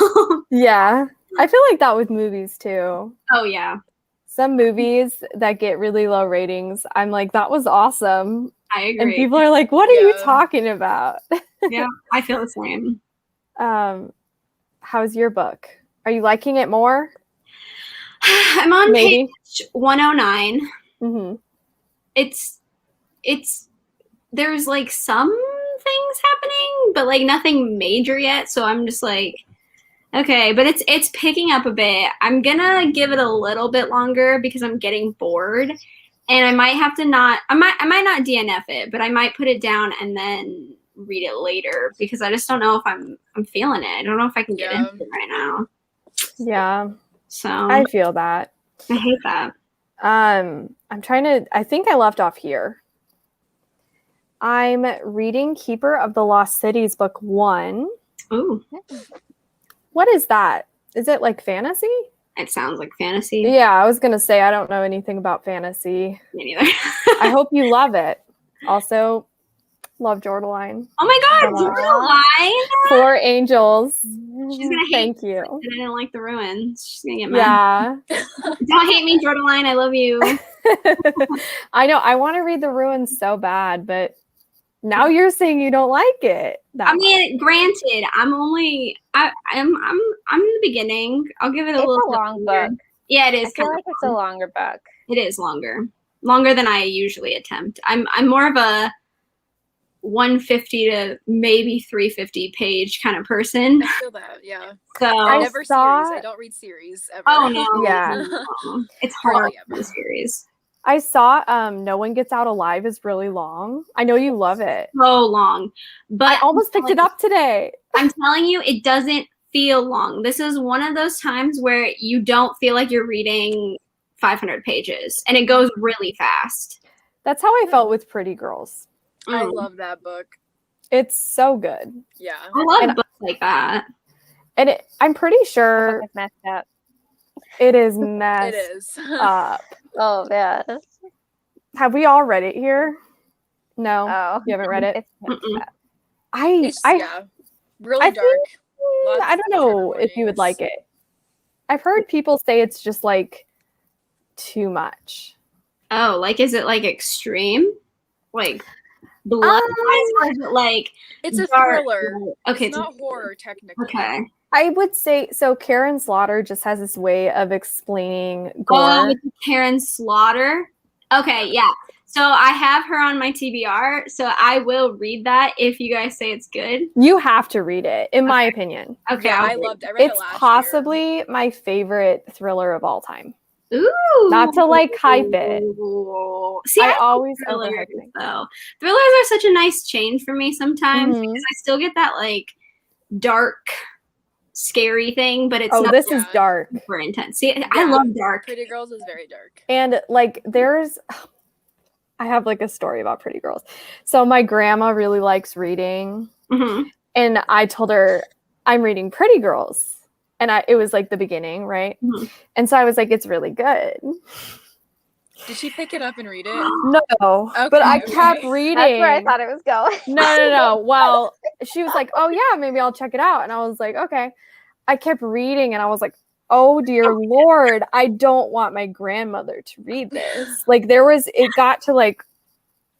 Yeah. I feel like that with movies too. Oh yeah, Some movies that get really low ratings, I'm like, that was awesome. I agree. And people are like, what are you Yeah. talking about? Yeah, I feel the same. How's your book? Are you liking it more? I'm on Maybe. page 109. Mm-hmm. It's there's like some things happening, but like nothing major yet. So I'm just like, okay, but it's picking up a bit. I'm gonna give it a little bit longer because I'm getting bored, and I might have to I might not DNF it, but I might put it down and then read it later because I just don't know if I'm feeling it. I don't know if I can get into it right now. Yeah, So I feel that. I hate that. I think I left off here. I'm reading Keeper of the Lost Cities book 1. Ooh, What is that? Is it like fantasy? it sounds like fantasy. Yeah, I was going to say I don't know anything about fantasy. Me neither. I hope you love it. Also, love Jordaline. Oh my God, Hello. Jordaline! 4 angels. She's gonna hate Thank you. that I didn't like the ruins. She's gonna get mad. Yeah. Don't hate me, Jordaline. I love you. I know. I want to read the ruins so bad, but now you're saying you don't like it. I mean, granted, I'm in the beginning. I'll give it a It's little a long longer. book. Yeah, it I is. feel kind like of it's a longer book. It is longer than I usually attempt. I'm more of a 150 to maybe 350 page kind of person. I feel that, yeah. So I Never saw- series. I don't read series ever. oh no, Yeah. no. It's hard Hardly for the series. I saw No One Gets Out Alive is really long. I know you love it. So long, but I almost picked it up today. I'm telling you, it doesn't feel long. This is one of those times where you don't feel like you're reading 500 pages, and it goes really fast. That's how I felt with Pretty Girls. I love that book. It's so good. Yeah. I love And- books like that. And I'm pretty The sure book is messed up. it is messed It is. up. Oh, yeah. Have we all read it here? No, Oh, you haven't read it. it's Mm-mm. It's really I dark. Lots I don't of trigger know if you would like warnings. it. I've heard people say it's just like too much. Oh, like is it like extreme? Like blood or is it like It's a dark? thriller. Okay, It's not horror technically. okay. I would say so. Karen Slaughter just has this way of explaining Oh, gore. with Karen Slaughter. Okay, yeah. So I have her on my TBR, so I will read that if you guys say it's good. You have to read it, in my opinion. Okay, Yeah, I'll I read loved it. I read It's it last possibly my favorite thriller of all time. it. Ooh. Not to like hype it. See, I love always thrillers, overhype things. though. Thrillers are such a nice change for me sometimes Mhm. because I still get that like dark, scary thing, but it's Oh, not this is Yeah. dark. super intense. See, I Yeah. love dark. Pretty Girls is very dark. And like I have like a story about Pretty Girls. So my grandma really likes reading, Mhm. and I told her I'm reading Pretty Girls. And it was like the beginning, right? Mhm. And so I was like, it's really good. Did she pick it up and read it? No, but I Okay, kept okay. reading. that's where I thought it was going. No. Well, she was like, oh yeah, maybe I'll check it out. And I was like, okay. I kept reading and I was like, oh dear Lord, I don't want my grandmother to read this. Like it got to like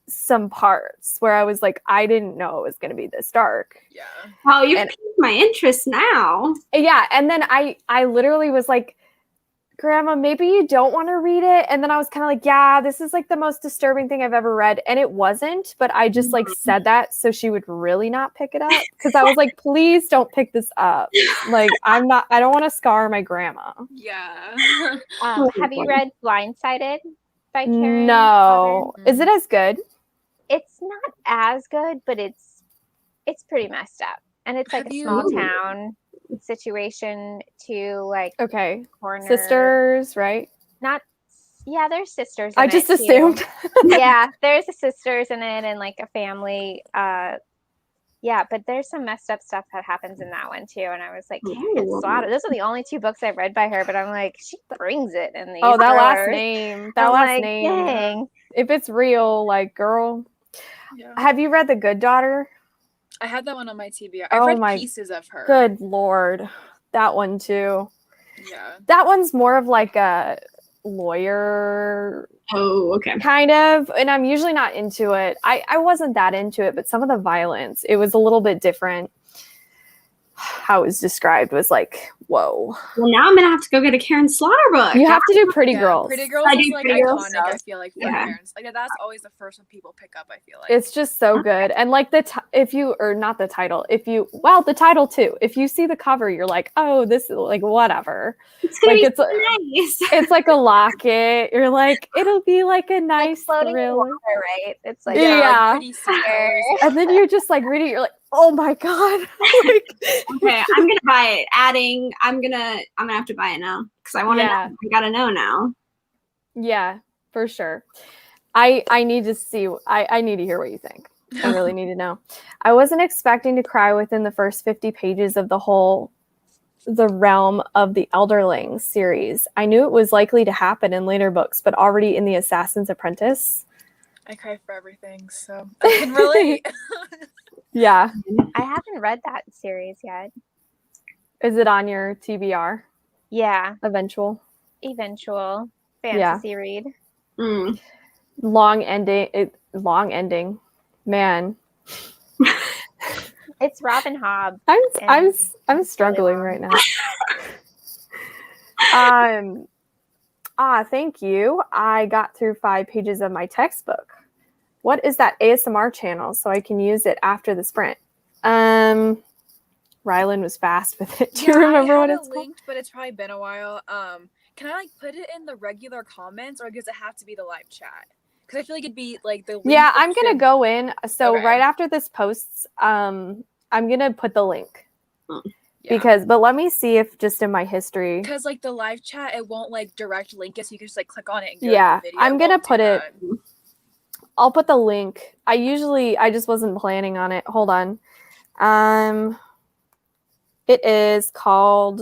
some parts where I was like, I didn't know it was going to be this dark. Yeah. Oh, you've And- piqued my interest now. Yeah. And then I literally was like, Grandma, maybe you don't want to read it. And then I was kind of like, yeah, this is like the most disturbing thing I've ever read. And it wasn't, but I just like said that so she would really not pick it up. Cause I was like, please don't pick this up. Like, I don't want to scar my grandma. Yeah. Have you read Blindsided by Karen? No. Slaughter? Is it as good? It's not as good, but it's pretty messed up. And it's like Have a you- small town situation to like Okay. corner Sisters, right? Not yeah, there's sisters. I in just it, too. assumed. Yeah, there's a sisters in it and like a family. Yeah, but there's some messed up stuff that happens in that one too. And I was like, Karen Ooh. Slaughter. Those are the only 2 books I've read by her, but I'm like, she brings it in these. Oh, that last thrillers. name. I'm That last like, name. dang. If it's real, like, girl. Yeah. Have you read The Good Daughter? I had that one on my TBR. I've Oh read my pieces of her. Good Lord. That one too. Yeah. That one's more of like a lawyer Oh, okay. kind of, and I'm usually not into it. I wasn't that into it, but some of the violence, it was a little bit different. How it was described was like, whoa. Well, now I'm gonna have to go get a Karen Slaughter book. You have to do Pretty Yeah, Girls. Pretty Girls I is do like Pretty Girls iconic, I stuff. feel like, for Yeah. parents. Like that's always the first one people pick up, I feel like. It's just so good. And like the title too. If you see the cover, you're like, oh, this is like whatever. It's gonna Like be it's so nice. it's like a locket. You're like, it'll be like a Like nice floating in thriller. water, right? It's like Yeah. Like pretty sea colors. And then you just like read it, you're like, oh my God. Like, Okay, I'm gonna buy it. I'm gonna have to buy it now because I want to. Yeah. know. I gotta know now. yeah, for sure. I need to see, I need to hear what you think. I really need to know. I wasn't expecting to cry within the first 50 pages of the Realm of the Elderlings series. I knew it was likely to happen in later books, but already in The Assassin's Apprentice. I cry for everything, so I can relate. Yeah. I haven't read that series yet. Is it on your TBR Yeah, eventual? eventual fantasy read. Mm. Long ending. Man. It's Robin Hobb. I'm struggling right now. Thank you. I got through 5 pages of my textbook. What is that ASMR channel so I can use it after the sprint? Rylan was fast with it. Do you remember what it's called? linked, but it's probably been a while. Can I like put it in the regular comments, or does it have to be the live chat? Because I feel like it'd be like the link Yeah, would I'm gonna fit- go in. So Okay. right after this posts, I'm gonna put the link Yeah. but let me see if just in my history. Because like the live chat, it won't like direct link it, so you can just like click on it and go Yeah, to the video. I'm It gonna won't do put it. that. I'll put the link. I just wasn't planning on it. Hold on. It is called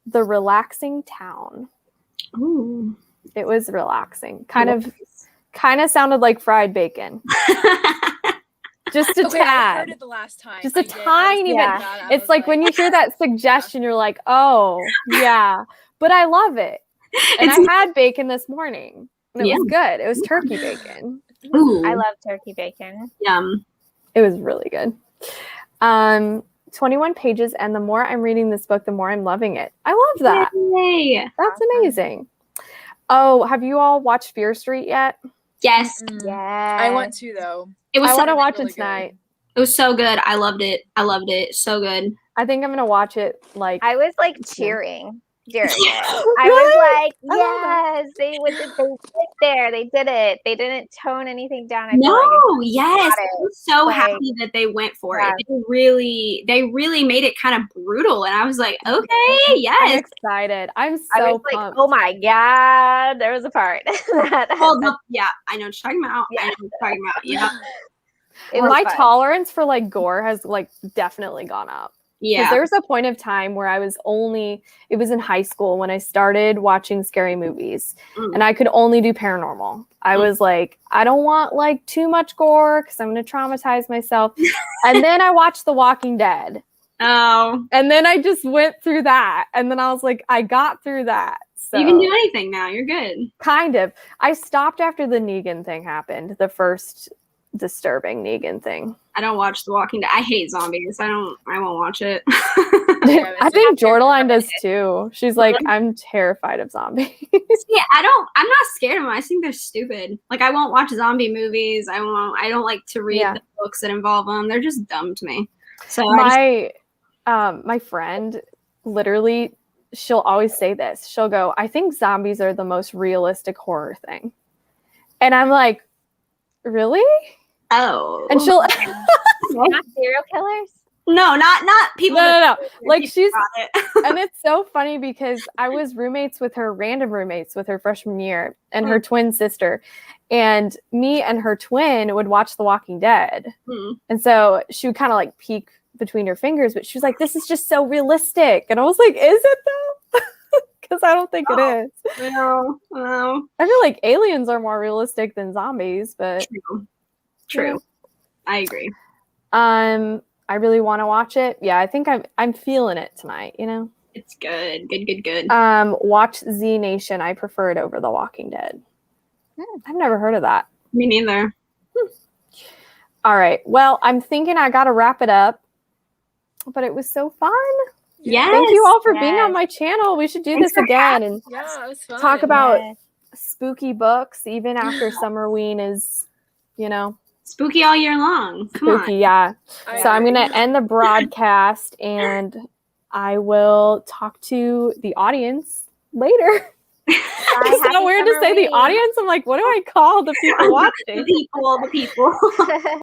The Relaxing Town. Ooh. It was relaxing. Kind of kind of sounded like fried bacon. Just a Okay, I tad. heard it the last time. Just a I did. I was tiny thinking bit. about it. I It's was like when you hear that suggestion, you're like, oh, yeah. But I love it. And I had bacon this morning. And it was good. It was turkey bacon. Ooh, I love turkey bacon. yum. It was really good. 21 pages. And the more I'm reading this book, the more I'm loving it. I love that. Yay. That's amazing. Oh, have you all watched Fear Street yet? Yes, Yeah. I want to though. it was. I So, want to watch really it tonight. it was so good. I loved it. So good. I think I'm going to watch it like. I was like cheering during it. I was like, yes, they went there. They did it. They didn't tone anything down. I feel No, like yes, got it. I was so Like, happy that they went for yeah. it. They really made it kind of brutal, and I was like, okay, I'm yes. excited. I'm so I was like, pumped. oh my God, there was a part that Yeah, I know what you're talking about. Yeah. I know what you're talking about. Yeah, it was My fun. tolerance for like gore has like definitely gone up. Because yeah. there was a point of time where it was in high school when I started watching scary movies and I could only do paranormal. I was like, I don't want like too much gore because I'm going to traumatize myself. And then I watched The Walking Dead. Oh, And then I just went through that. And then I was like, I got through that. So you can do anything now. You're good. kind of. I stopped after the Negan thing happened, the first disturbing Negan thing. I don't watch The Walking Dead. I hate zombies. I won't watch it. I think Jordaline does too. She's like, I'm terrified of zombies. See, I'm not scared of them. I just think they're stupid. Like, I won't watch zombie movies. I don't like to read the books that involve them. They're just dumb to me. So my friend, literally, she'll always say this. She'll go, I think zombies are the most realistic horror thing. And I'm like, really? oh. And she'll Not serial killers? No, not people. no. Like she's got it. and it's so funny because I was random roommates with her freshman year and her twin sister. And me and her twin would watch The Walking Dead. And so she would kind of like peek between her fingers, but she was like, this is just so realistic. And I was like, is it though? Because I don't think it is. No. I feel like aliens are more realistic than zombies, but True. I agree. I really want to watch it. Yeah, I think I'm feeling it tonight, you know? It's good. Good. Watch Z Nation. I prefer it over The Walking Dead. I've never heard of that. Me neither. All right. Well, I'm thinking I got to wrap it up, but it was so fun. Yes. Thank you all for being on my channel. We should do this again and Yeah, it was fun. talk about spooky books, even after Summerween is, you know, spooky all year long. Come spooky. on. Yeah. I So I'm agree. going to end the broadcast and I will talk to the audience later. It's so weird to say the audience. I'm like, what do I call the people watching? The people.